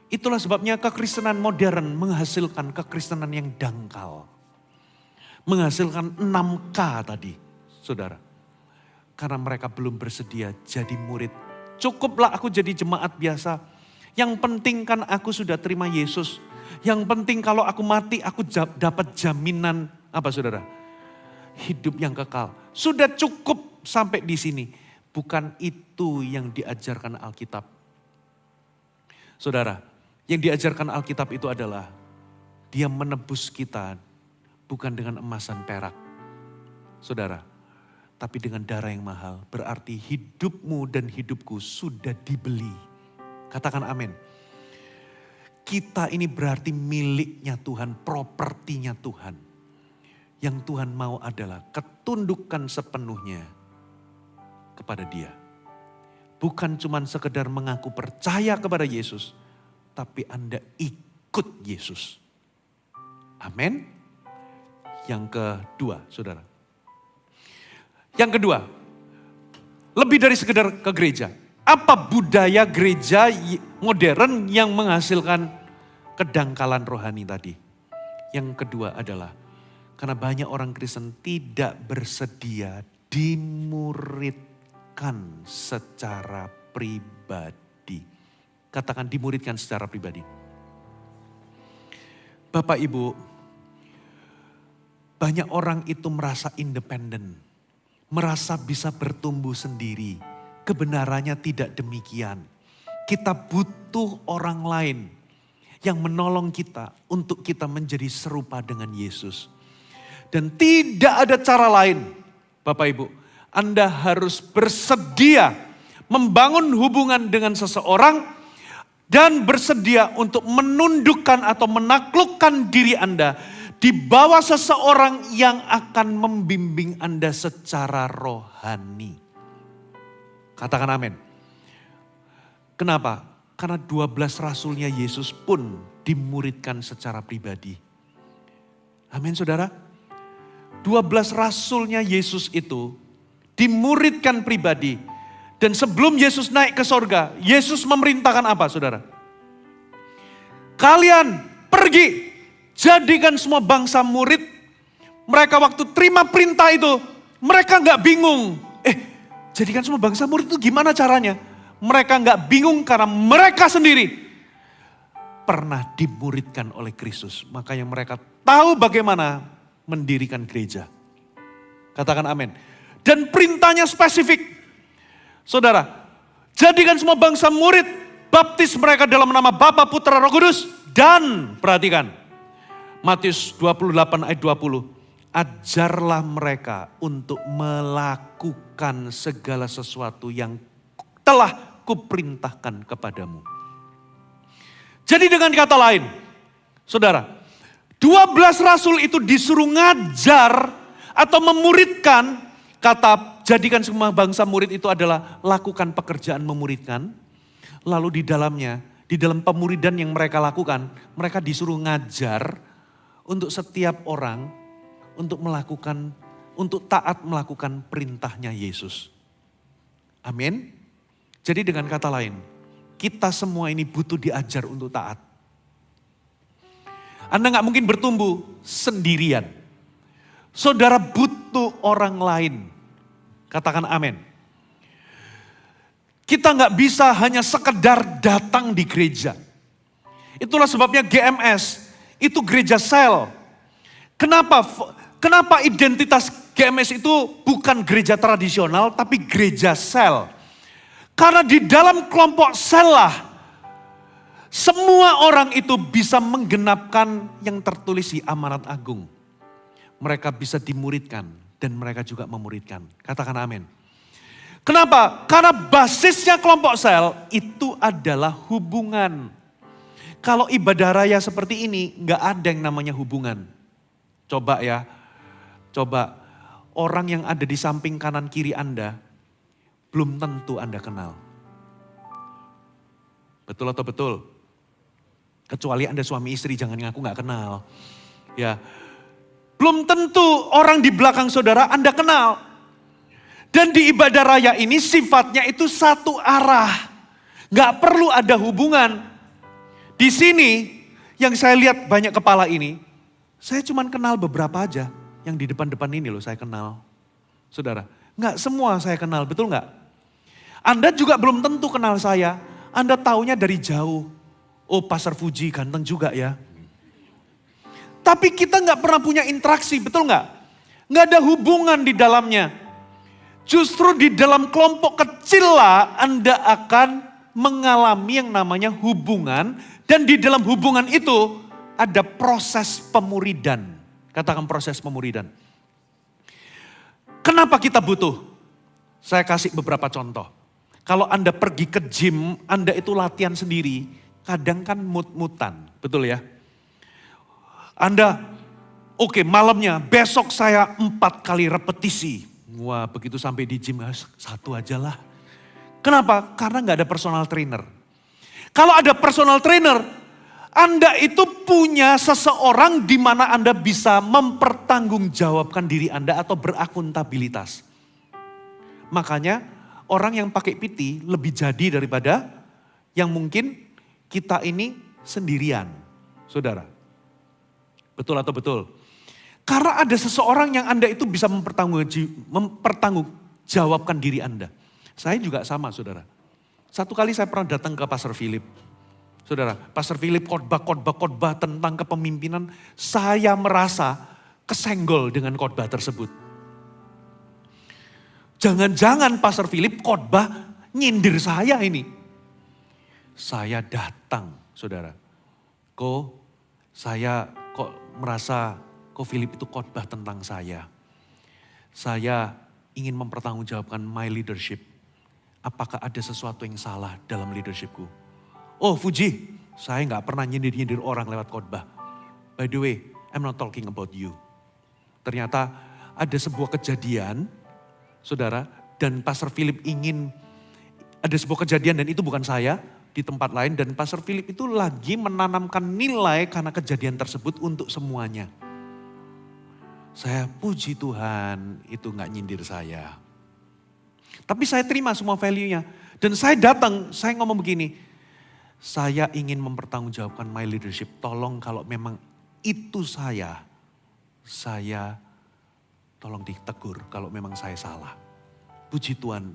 itulah sebabnya kekristenan modern menghasilkan kekristenan yang dangkal. Menghasilkan 6K tadi, saudara. Karena mereka belum bersedia jadi murid. Cukuplah aku jadi jemaat biasa. Yang penting kan aku sudah terima Yesus. Yang penting kalau aku mati aku dapat jaminan apa saudara? Hidup yang kekal. Sudah cukup sampai di sini. Bukan itu yang diajarkan Alkitab. Saudara, yang diajarkan Alkitab itu adalah Dia menebus kita bukan dengan emas dan perak. Saudara, tapi dengan darah yang mahal. Berarti hidupmu dan hidupku sudah dibeli. Katakan amin. Kita ini berarti miliknya Tuhan, propertinya Tuhan. Yang Tuhan mau adalah ketundukan sepenuhnya kepada Dia. Bukan cuma sekedar mengaku percaya kepada Yesus, tapi Anda ikut Yesus. Amin. Yang kedua, saudara. Yang kedua, lebih dari sekedar ke gereja. Apa budaya gereja modern yang menghasilkan kedangkalan rohani tadi? Yang kedua adalah karena banyak orang Kristen tidak bersedia dimuridkan secara pribadi. Katakan dimuridkan secara pribadi. Bapak Ibu, banyak orang itu merasa independen. Merasa bisa bertumbuh sendiri. Kebenarannya tidak demikian. Kita butuh orang lain yang menolong kita untuk kita menjadi serupa dengan Yesus. Dan tidak ada cara lain, Bapak Ibu. Anda harus bersedia membangun hubungan dengan seseorang dan bersedia untuk menundukkan atau menaklukkan diri Anda di bawah seseorang yang akan membimbing Anda secara rohani. Katakan amin. Kenapa? Karena 12 rasulnya Yesus pun dimuridkan secara pribadi. Amin saudara. 12 rasulnya Yesus itu dimuridkan pribadi. Dan sebelum Yesus naik ke sorga, Yesus memerintahkan apa saudara? Kalian pergi, jadikan semua bangsa murid. Mereka waktu terima perintah itu, mereka gak bingung. Jadikan semua bangsa murid itu gimana caranya? Mereka gak bingung karena mereka sendiri pernah dimuridkan oleh Kristus. Makanya mereka tahu bagaimana mendirikan gereja. Katakan amin. Dan perintahnya spesifik. Saudara, jadikan semua bangsa murid, baptis mereka dalam nama Bapa, Putra, Roh Kudus. Dan perhatikan, Matius 28 ayat 20. Ajarlah mereka untuk melakukan segala sesuatu yang telah kuperintahkan kepadamu. Jadi dengan kata lain, saudara, 12 rasul itu disuruh ngajar atau memuridkan. Kata jadikan semua bangsa murid itu adalah lakukan pekerjaan memuridkan. Lalu di dalamnya, di dalam pemuridan yang mereka lakukan, mereka disuruh ngajar untuk setiap orang untuk taat melakukan perintahnya Yesus. Amin. Jadi dengan kata lain, kita semua ini butuh diajar untuk taat. Anda gak mungkin bertumbuh sendirian. Saudara butuh orang lain. Katakan amin. Kita gak bisa hanya sekedar datang di gereja. Itulah sebabnya GMS itu gereja sel. Kenapa identitas GMS itu bukan gereja tradisional tapi gereja sel? Karena di dalam kelompok sel lah semua orang itu bisa menggenapkan yang tertulis di amanat agung. Mereka bisa dimuridkan dan mereka juga memuridkan. Katakan amin. Kenapa? Karena basisnya kelompok sel itu adalah hubungan. Kalau ibadah raya seperti ini gak ada yang namanya hubungan. Coba ya, orang yang ada di samping kanan kiri Anda belum tentu Anda kenal. Betul atau betul? Kecuali Anda suami istri, jangan ngaku gak kenal. Ya, belum tentu orang di belakang saudara Anda kenal. Dan di ibadah raya ini sifatnya itu satu arah. Gak perlu ada hubungan. Di sini yang saya lihat banyak kepala ini, saya cuma kenal beberapa aja. Yang di depan-depan ini loh saya kenal. Saudara, gak semua saya kenal, betul gak? Anda juga belum tentu kenal saya. Anda taunya dari jauh. Oh, Pastor Fuji ganteng juga ya. Tapi kita gak pernah punya interaksi, betul gak? Gak ada hubungan di dalamnya. Justru di dalam kelompok kecil lah Anda akan mengalami yang namanya hubungan. Dan di dalam hubungan itu ada proses pemuridan. Katakan proses pemuridan. Kenapa kita butuh? Saya kasih beberapa contoh. Kalau Anda pergi ke gym, Anda itu latihan sendiri, kadang kan mut-mutan, betul ya? Anda, oke, malamnya, besok saya 4 kali repetisi. Wah, begitu sampai di gym, 1 aja lah. Kenapa? Karena gak ada personal trainer. Kalau ada personal trainer, Anda itu punya seseorang di mana Anda bisa mempertanggungjawabkan diri Anda atau berakuntabilitas. Makanya orang yang pakai PT lebih jadi daripada yang mungkin kita ini sendirian. Saudara, betul atau betul? Karena ada seseorang yang Anda itu bisa mempertanggungjawabkan diri Anda. Saya juga sama saudara. Satu kali saya pernah datang ke Pastor Philip. Saudara, Pastor Philip khotbah tentang kepemimpinan. Saya merasa kesenggol dengan khotbah tersebut. Jangan-jangan Pastor Philip khotbah nyindir saya ini. Saya datang, saudara. Saya kok merasa Philip itu khotbah tentang saya. Saya ingin mempertanggungjawabkan my leadership. Apakah ada sesuatu yang salah dalam leadershipku? Oh Fuji, saya gak pernah nyindir-nyindir orang lewat khotbah. By the way, I'm not talking about you. Ternyata ada sebuah kejadian, saudara, dan Pastor Philip ada sebuah kejadian dan itu bukan saya, di tempat lain. Dan Pastor Philip itu lagi menanamkan nilai karena kejadian tersebut untuk semuanya. Saya puji Tuhan itu gak nyindir saya. Tapi saya terima semua value-nya. Dan saya datang, saya ngomong begini, saya ingin mempertanggungjawabkan my leadership. Tolong kalau memang itu saya tolong ditegur kalau memang saya salah. Puji Tuhan,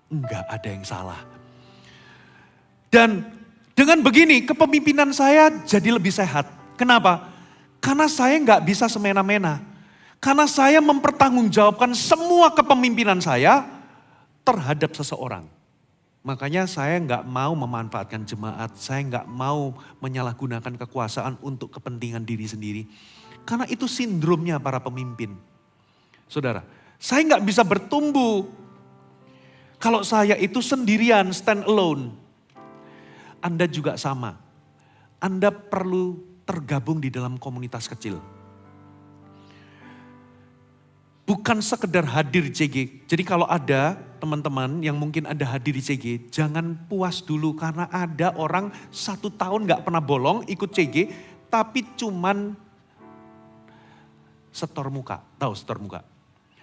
enggak ada yang salah. Dan dengan begini kepemimpinan saya jadi lebih sehat. Kenapa? Karena saya enggak bisa semena-mena. Karena saya mempertanggungjawabkan semua kepemimpinan saya terhadap seseorang. Makanya saya enggak mau memanfaatkan jemaat, saya enggak mau menyalahgunakan kekuasaan untuk kepentingan diri sendiri. Karena itu sindromnya para pemimpin. Saudara, saya nggak bisa bertumbuh kalau saya itu sendirian, stand alone. Anda juga sama. Anda perlu tergabung di dalam komunitas kecil. Bukan sekedar hadir di CG. Jadi kalau ada teman-teman yang mungkin ada hadir di CG, jangan puas dulu karena ada orang 1 tahun nggak pernah bolong ikut CG, tapi cuman setor muka. Tahu setor muka?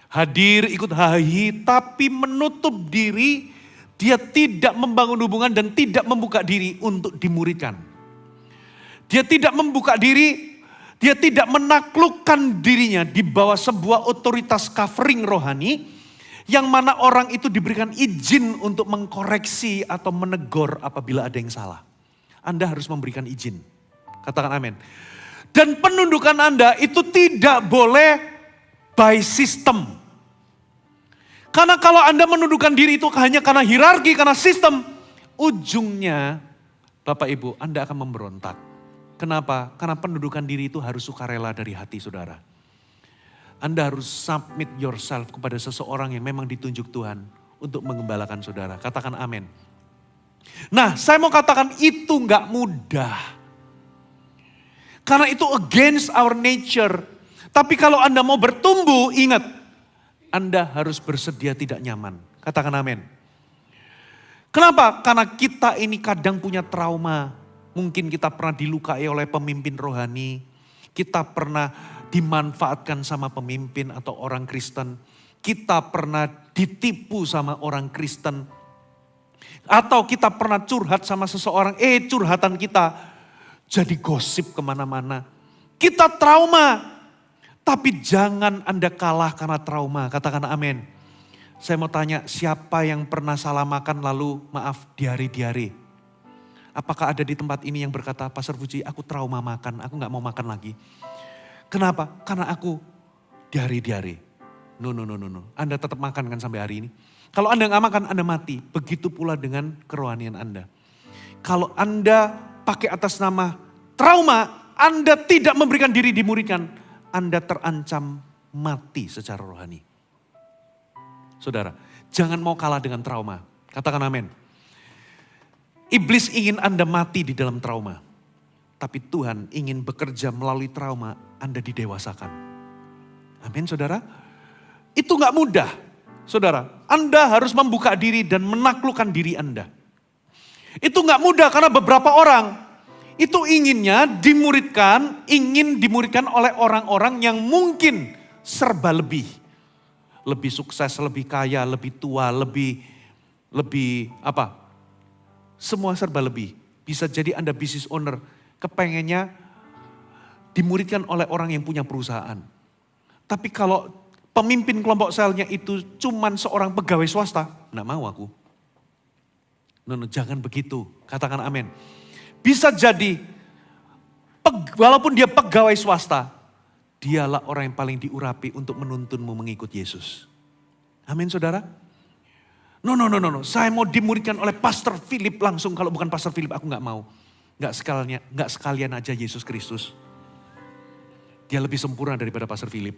Hadir ikut hahi tapi menutup diri, dia tidak membangun hubungan dan tidak membuka diri untuk dimuridkan. Dia tidak membuka diri, dia tidak menaklukkan dirinya di bawah sebuah otoritas covering rohani yang mana orang itu diberikan izin untuk mengkoreksi atau menegur apabila ada yang salah. Anda harus memberikan izin. Katakan amin. Dan penundukan Anda itu tidak boleh by system. Karena kalau Anda menundukkan diri itu hanya karena hierarki, karena sistem, ujungnya Bapak Ibu Anda akan memberontak. Kenapa? Karena penundukan diri itu harus sukarela dari hati saudara. Anda harus submit yourself kepada seseorang yang memang ditunjuk Tuhan untuk mengembalakan saudara. Katakan amin. Nah, saya mau katakan itu nggak mudah. Karena itu against our nature. Tapi kalau Anda mau bertumbuh, ingat, Anda harus bersedia tidak nyaman. Katakan amin. Kenapa? Karena kita ini kadang punya trauma. Mungkin kita pernah dilukai oleh pemimpin rohani. Kita pernah dimanfaatkan sama pemimpin atau orang Kristen. Kita pernah ditipu sama orang Kristen. Atau kita pernah curhat sama seseorang, curhatan kita jadi gosip kemana-mana. Kita trauma, tapi jangan Anda kalah karena trauma. Katakan amin. Saya mau tanya, siapa yang pernah salah makan lalu maaf diare-diare? Apakah ada di tempat ini yang berkata, Pastor Puji, aku trauma makan, aku gak mau makan lagi. Kenapa? Karena aku diare-diare. No. Anda tetap makan kan sampai hari ini. Kalau Anda gak makan, Anda mati. Begitu pula dengan kerohanian Anda. Kalau Anda pakai atas nama trauma, Anda tidak memberikan diri dimuridkan, Anda terancam mati secara rohani. Saudara, jangan mau kalah dengan trauma. Katakan amin. Iblis ingin Anda mati di dalam trauma. Tapi Tuhan ingin bekerja melalui trauma, Anda didewasakan. Amin saudara. Itu gak mudah. Saudara, Anda harus membuka diri dan menaklukkan diri Anda. Itu gak mudah karena beberapa orang itu inginnya ingin dimuridkan oleh orang-orang yang mungkin serba lebih. Lebih sukses, lebih kaya, lebih tua, lebih semua serba lebih. Bisa jadi Anda business owner, kepengennya dimuridkan oleh orang yang punya perusahaan. Tapi kalau pemimpin kelompok selnya itu cuman seorang pegawai swasta, enggak mau aku. No, jangan begitu. Katakan amin. Bisa jadi, walaupun dia pegawai swasta, dialah orang yang paling diurapi untuk menuntunmu mengikut Yesus. Amin saudara. No. Saya mau dimuridkan oleh Pastor Philip langsung. Kalau bukan Pastor Philip aku gak mau. Gak sekalian aja Yesus Kristus. Dia lebih sempurna daripada Pastor Philip.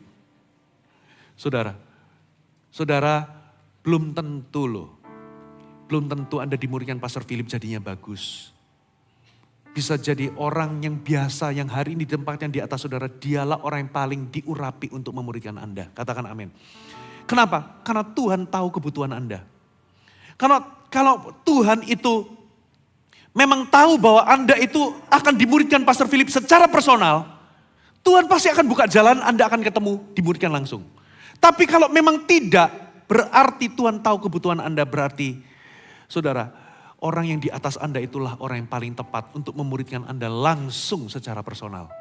Saudara, belum tentu loh. Belum tentu Anda dimuridkan Pastor Philip jadinya bagus. Bisa jadi orang yang biasa, yang hari ini ditempatkan di atas saudara, dialah orang yang paling diurapi untuk memuridkan Anda. Katakan amin. Kenapa? Karena Tuhan tahu kebutuhan Anda. Karena kalau Tuhan itu memang tahu bahwa Anda itu akan dimuridkan Pastor Philip secara personal, Tuhan pasti akan buka jalan, Anda akan ketemu, dimuridkan langsung. Tapi kalau memang tidak, berarti Tuhan tahu kebutuhan Anda, berarti saudara, orang yang di atas Anda itulah orang yang paling tepat untuk memuridkan Anda langsung secara personal.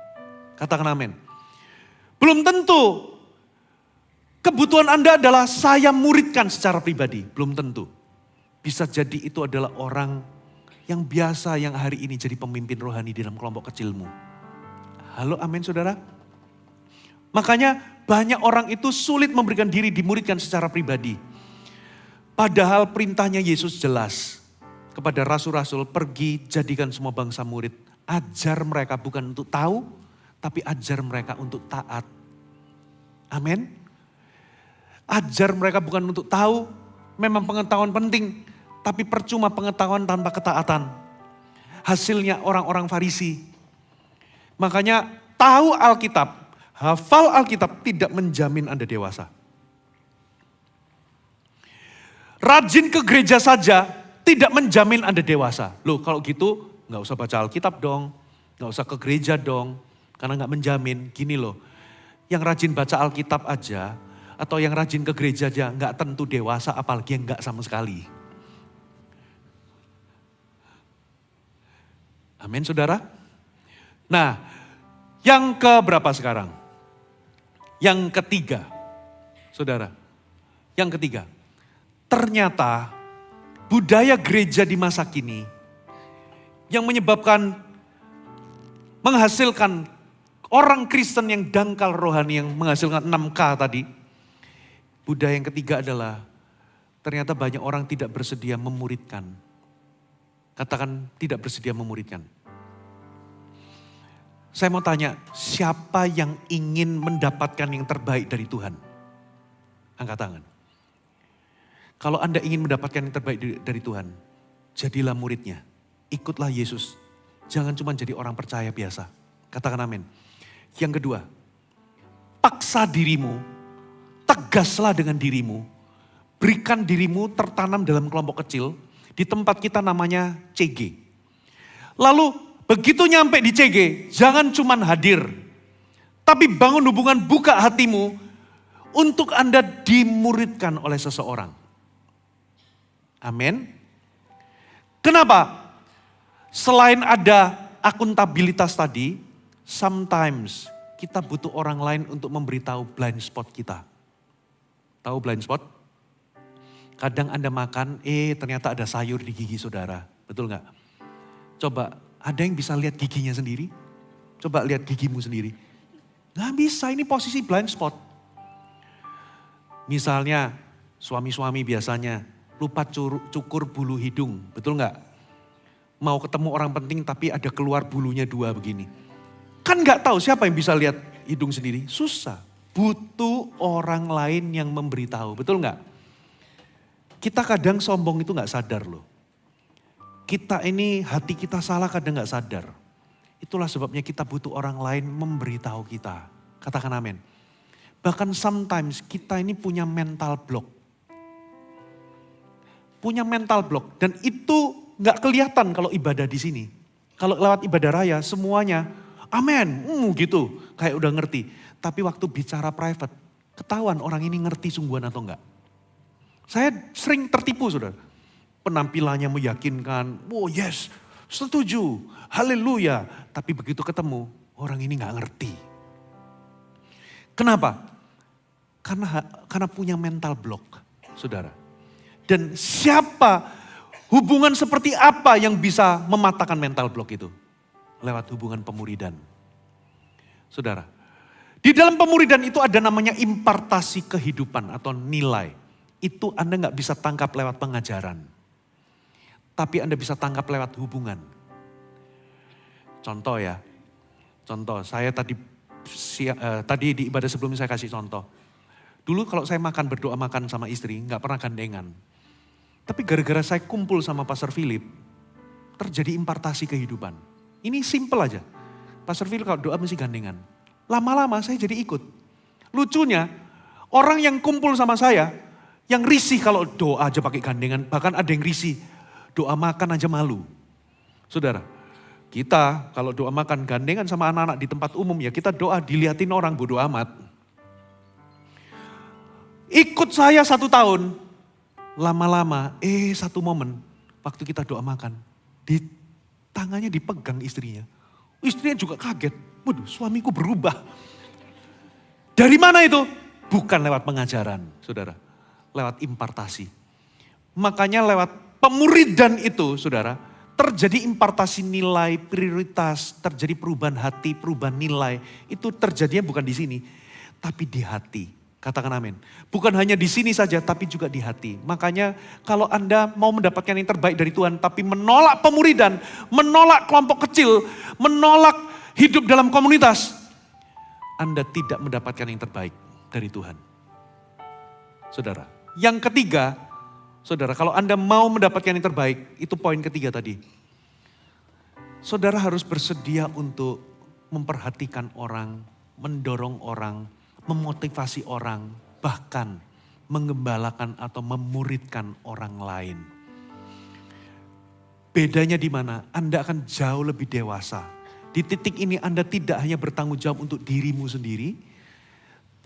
Katakan amin. Belum tentu kebutuhan Anda adalah saya muridkan secara pribadi. Belum tentu. Bisa jadi itu adalah orang yang biasa yang hari ini jadi pemimpin rohani di dalam kelompok kecilmu. Halo amin saudara. Makanya banyak orang itu sulit memberikan diri dimuridkan secara pribadi. Padahal perintahnya Yesus jelas. Kepada rasul-rasul, pergi jadikan semua bangsa murid. Ajar mereka bukan untuk tahu, tapi ajar mereka untuk taat. Amin. Ajar mereka bukan untuk tahu, memang pengetahuan penting. Tapi percuma pengetahuan tanpa ketaatan. Hasilnya orang-orang Farisi. Makanya tahu Alkitab, hafal Alkitab tidak menjamin Anda dewasa. Rajin ke gereja saja tidak menjamin Anda dewasa. Loh kalau gitu gak usah baca Alkitab dong. Gak usah ke gereja dong. Karena gak menjamin. Gini loh. Yang rajin baca Alkitab aja, atau yang rajin ke gereja aja, nggak tentu dewasa, apalagi yang nggak sama sekali. Amin, saudara. Nah, yang keberapa sekarang? Yang ketiga, saudara. Yang ketiga, ternyata budaya gereja di masa kini yang menyebabkan menghasilkan orang Kristen yang dangkal rohani, yang menghasilkan 6K tadi. Budaya yang ketiga adalah ternyata banyak orang tidak bersedia memuridkan. Katakan tidak bersedia memuridkan. Saya mau tanya, siapa yang ingin mendapatkan yang terbaik dari Tuhan? Angkat tangan. Kalau Anda ingin mendapatkan yang terbaik dari Tuhan, jadilah muridnya. Ikutlah Yesus. Jangan cuma jadi orang percaya biasa. Katakan amin. Yang kedua, paksa dirimu, tegaslah dengan dirimu. Berikan dirimu tertanam dalam kelompok kecil. Di tempat kita namanya CG. Lalu begitu nyampe di CG, jangan cuma hadir. Tapi bangun hubungan, buka hatimu untuk Anda dimuridkan oleh seseorang. Amin. Kenapa? Selain ada akuntabilitas tadi, sometimes kita butuh orang lain untuk memberitahu blind spot kita. Tahu blind spot? Kadang Anda makan, ternyata ada sayur di gigi saudara. Betul nggak? Coba, ada yang bisa lihat giginya sendiri? Coba lihat gigimu sendiri. Nggak bisa, ini posisi blind spot. Misalnya, suami-suami biasanya lupa cukur bulu hidung, betul nggak? Mau ketemu orang penting tapi ada keluar bulunya 2 begini. Kan nggak tahu siapa yang bisa lihat hidung sendiri, susah. Butuh orang lain yang memberitahu, betul nggak? Kita kadang sombong itu nggak sadar loh. Kita ini hati kita salah kadang nggak sadar. Itulah sebabnya kita butuh orang lain memberitahu kita. Katakan amin. Bahkan sometimes kita ini punya mental block. Punya mental block dan itu nggak kelihatan kalau ibadah di sini. Kalau lewat ibadah raya semuanya amin, gitu, kayak udah ngerti. Tapi waktu bicara private, ketahuan orang ini ngerti sungguhan atau enggak. Saya sering tertipu saudara. Penampilannya meyakinkan, oh yes, setuju, haleluya. Tapi begitu ketemu, orang ini nggak ngerti. Kenapa? Karena punya mental block, saudara. Dan siapa, hubungan seperti apa yang bisa mematahkan mental block itu? Lewat hubungan pemuridan. Saudara, di dalam pemuridan itu ada namanya impartasi kehidupan atau nilai. Itu Anda gak bisa tangkap lewat pengajaran. Tapi Anda bisa tangkap lewat hubungan. Contoh ya, saya tadi di ibadah sebelumnya saya kasih contoh. Dulu kalau saya berdoa makan sama istri, gak pernah gandengan. Tapi gara-gara saya kumpul sama Pastor Philip, terjadi impartasi kehidupan. Ini simple aja. Pastor Philip kalau doa mesti gandengan. Lama-lama saya jadi ikut. Lucunya, orang yang kumpul sama saya, yang risih kalau doa aja pakai gandengan, bahkan ada yang risih, doa makan aja malu. Saudara, kita kalau doa makan gandengan sama anak-anak di tempat umum ya kita doa dilihatin orang bodo amat. Ikut saya 1 tahun. Lama-lama, satu momen waktu kita doa makan, di tangannya dipegang istrinya. Istrinya juga kaget, waduh suamiku berubah. Dari mana itu? Bukan lewat pengajaran, saudara. Lewat impartasi. Makanya lewat pemuridan itu, saudara, terjadi impartasi nilai, prioritas, terjadi perubahan hati, perubahan nilai. Itu terjadinya bukan di sini, tapi di hati. Katakan amin. Bukan hanya di sini saja, tapi juga di hati. Makanya kalau Anda mau mendapatkan yang terbaik dari Tuhan, tapi menolak pemuridan, menolak kelompok kecil, menolak hidup dalam komunitas, Anda tidak mendapatkan yang terbaik dari Tuhan. Saudara, yang ketiga, saudara, kalau Anda mau mendapatkan yang terbaik, itu poin ketiga tadi. Saudara harus bersedia untuk memperhatikan orang, mendorong orang, memotivasi orang, bahkan menggembalakan atau memuridkan orang lain. Bedanya di mana? Anda akan jauh lebih dewasa. Di titik ini Anda tidak hanya bertanggung jawab untuk dirimu sendiri,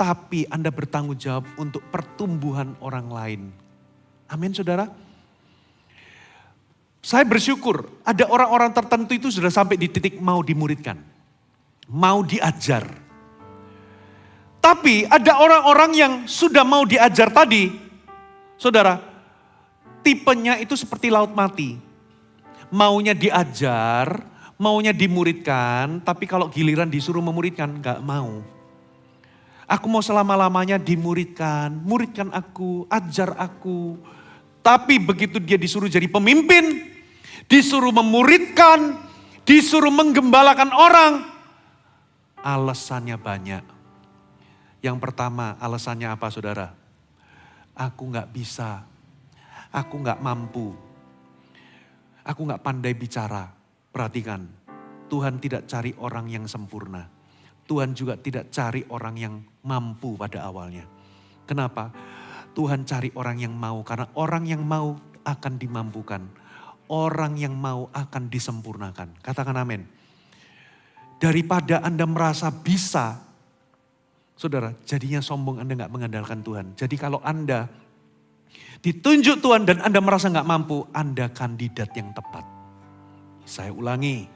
tapi Anda bertanggung jawab untuk pertumbuhan orang lain. Amin saudara. Saya bersyukur ada orang-orang tertentu itu sudah sampai di titik mau dimuridkan. Mau diajar. Tapi ada orang-orang yang sudah mau diajar tadi, saudara, tipenya itu seperti laut mati. Maunya diajar, maunya dimuridkan, tapi kalau giliran disuruh memuridkan, gak mau. Aku mau selama-lamanya dimuridkan, muridkan aku, ajar aku. Tapi begitu dia disuruh jadi pemimpin, disuruh memuridkan, disuruh menggembalakan orang, alasannya banyak. Yang pertama alasannya apa saudara? Aku gak bisa, aku gak mampu, aku gak pandai bicara. Perhatikan, Tuhan tidak cari orang yang sempurna. Tuhan juga tidak cari orang yang mampu pada awalnya. Kenapa? Tuhan cari orang yang mau, karena orang yang mau akan dimampukan. Orang yang mau akan disempurnakan. Katakan amin. Daripada Anda merasa bisa, saudara, jadinya sombong Anda gak mengandalkan Tuhan. Jadi kalau Anda ditunjuk Tuhan dan Anda merasa gak mampu, Anda kandidat yang tepat. Saya ulangi.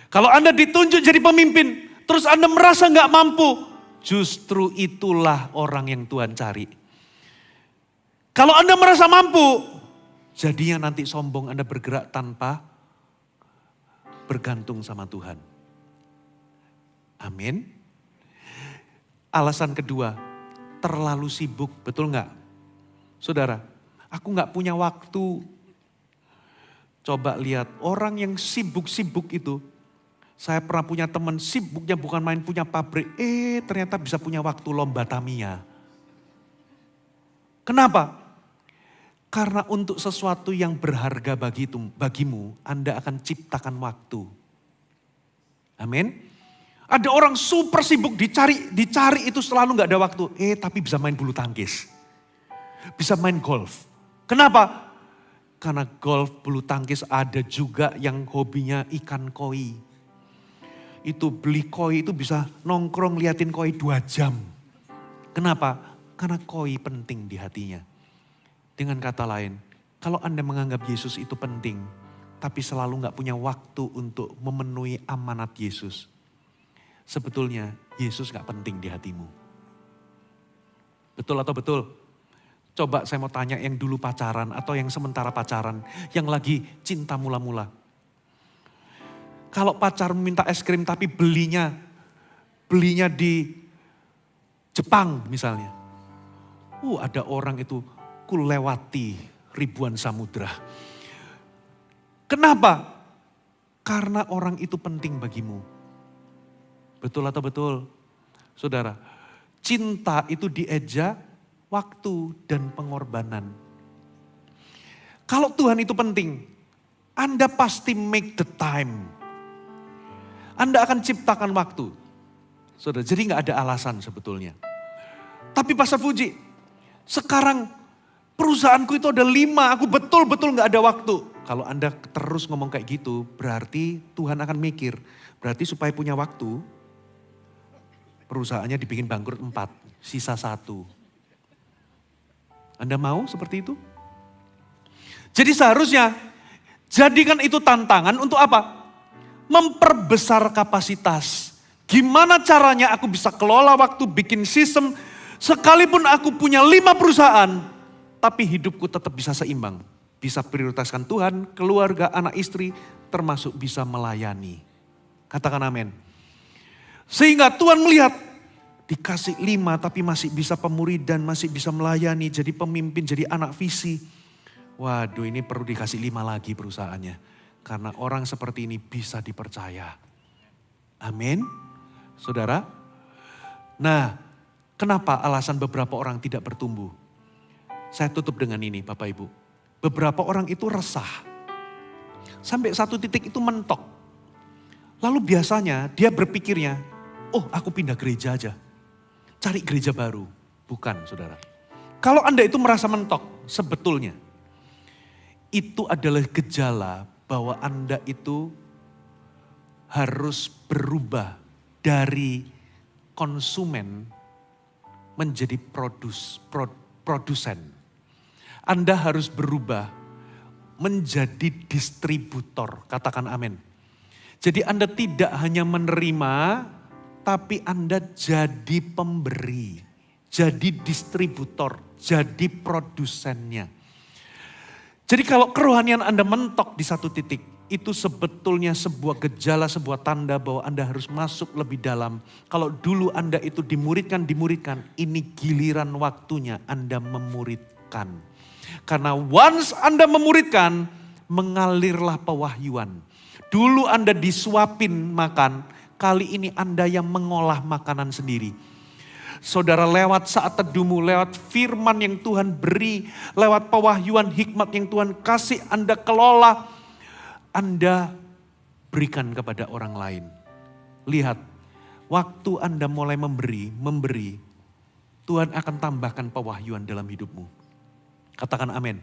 Kalau Anda ditunjuk jadi pemimpin, terus Anda merasa gak mampu, justru itulah orang yang Tuhan cari. Kalau Anda merasa mampu, jadinya nanti sombong Anda bergerak tanpa bergantung sama Tuhan. Amin. Alasan kedua, terlalu sibuk, betul gak? Saudara, aku gak punya waktu. Coba lihat orang yang sibuk-sibuk itu. Saya pernah punya teman sibuknya bukan main punya pabrik. Ternyata bisa punya waktu lomba Tamiya. Kenapa? Karena untuk sesuatu yang berharga bagimu, Anda akan ciptakan waktu. Amin. Ada orang super sibuk dicari itu selalu gak ada waktu. Tapi bisa main bulu tangkis. Bisa main golf. Kenapa? Karena golf, bulu tangkis ada juga yang hobinya ikan koi. Itu beli koi itu bisa nongkrong liatin koi 2 jam. Kenapa? Karena koi penting di hatinya. Dengan kata lain, kalau Anda menganggap Yesus itu penting, tapi selalu gak punya waktu untuk memenuhi amanat Yesus. Sebetulnya Yesus gak penting di hatimu. Betul atau betul? Coba saya mau tanya yang dulu pacaran atau yang sementara pacaran, yang lagi cinta mula-mula. Kalau pacar minta es krim tapi belinya di Jepang misalnya. Ada orang itu kulewati ribuan samudra. Kenapa? Karena orang itu penting bagimu. Betul atau betul? Saudara, cinta itu dieja waktu dan pengorbanan. Kalau Tuhan itu penting, Anda pasti make the time. Anda akan ciptakan waktu. Saudara, jadi gak ada alasan sebetulnya. Tapi Pastor Puji, sekarang perusahaanku itu ada 5, aku betul-betul gak ada waktu. Kalau Anda terus ngomong kayak gitu, berarti Tuhan akan mikir. Berarti supaya punya waktu, perusahaannya dibikin bangkrut 4, sisa 1. Anda mau seperti itu? Jadi seharusnya jadikan itu tantangan untuk apa? Memperbesar kapasitas. Gimana caranya aku bisa kelola waktu, bikin sistem. Sekalipun aku punya 5 perusahaan, tapi hidupku tetap bisa seimbang. Bisa prioritaskan Tuhan, keluarga, anak istri, termasuk bisa melayani. Katakan amin. Sehingga Tuhan melihat, dikasih 5 tapi masih bisa pemuridan, masih bisa melayani, jadi pemimpin, jadi anak visi. Waduh, ini perlu dikasih 5 lagi perusahaannya. Karena orang seperti ini bisa dipercaya. Amin. Saudara. Nah, kenapa alasan beberapa orang tidak bertumbuh? Saya tutup dengan ini Bapak Ibu. Beberapa orang itu resah. Sampai satu titik itu mentok. Lalu biasanya dia berpikirnya, aku pindah gereja aja. Cari gereja baru. Bukan saudara. Kalau Anda itu merasa mentok, sebetulnya itu adalah gejala bahwa Anda itu harus berubah dari konsumen menjadi produsen. Anda harus berubah menjadi distributor. Katakan amin. Jadi Anda tidak hanya menerima, tapi Anda jadi pemberi, jadi distributor, jadi produsennya. Jadi kalau kerohanian Anda mentok di satu titik, itu sebetulnya sebuah gejala, sebuah tanda bahwa Anda harus masuk lebih dalam. Kalau dulu Anda itu dimuridkan, ini giliran waktunya Anda memuridkan. Karena once Anda memuridkan, mengalirlah pewahyuan. Dulu Anda disuapin makan, kali ini Anda yang mengolah makanan sendiri. Saudara, lewat saat teduhmu, lewat firman yang Tuhan beri, lewat pewahyuan hikmat yang Tuhan kasih, Anda kelola, Anda berikan kepada orang lain. Lihat, waktu Anda mulai memberi, Tuhan akan tambahkan pewahyuan dalam hidupmu. Katakan amin.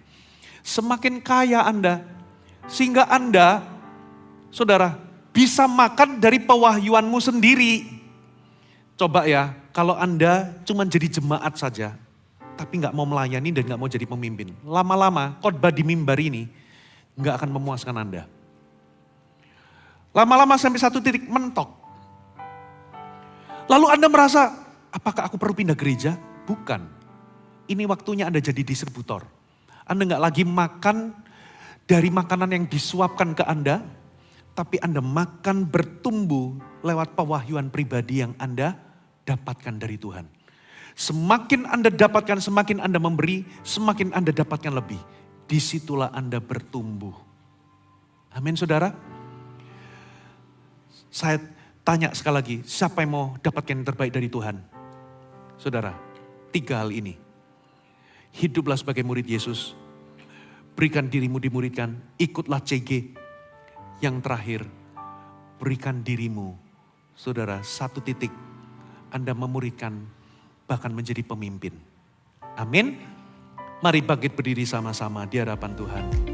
Semakin kaya Anda, sehingga Anda, saudara, bisa makan dari pewahyuanmu sendiri. Coba ya, kalau Anda cuma jadi jemaat saja, tapi gak mau melayani dan gak mau jadi pemimpin. Lama-lama khotbah di mimbar ini gak akan memuaskan Anda. Lama-lama sampai satu titik mentok. Lalu Anda merasa, apakah aku perlu pindah gereja? Bukan. Ini waktunya Anda jadi distributor. Anda gak lagi makan dari makanan yang disuapkan ke Anda, tapi Anda makan bertumbuh lewat pewahyuan pribadi yang Anda dapatkan dari Tuhan. Semakin Anda dapatkan, semakin Anda memberi, semakin Anda dapatkan lebih. Disitulah Anda bertumbuh. Amin saudara. Saya tanya sekali lagi, siapa yang mau dapatkan yang terbaik dari Tuhan? Saudara, 3 hal ini. Hiduplah sebagai murid Yesus. Berikan dirimu dimuridkan, ikutlah CG. Yang terakhir, berikan dirimu, saudara, 1 titik. Anda memuridkan, bahkan menjadi pemimpin. Amin. Mari bangkit berdiri sama-sama di hadapan Tuhan.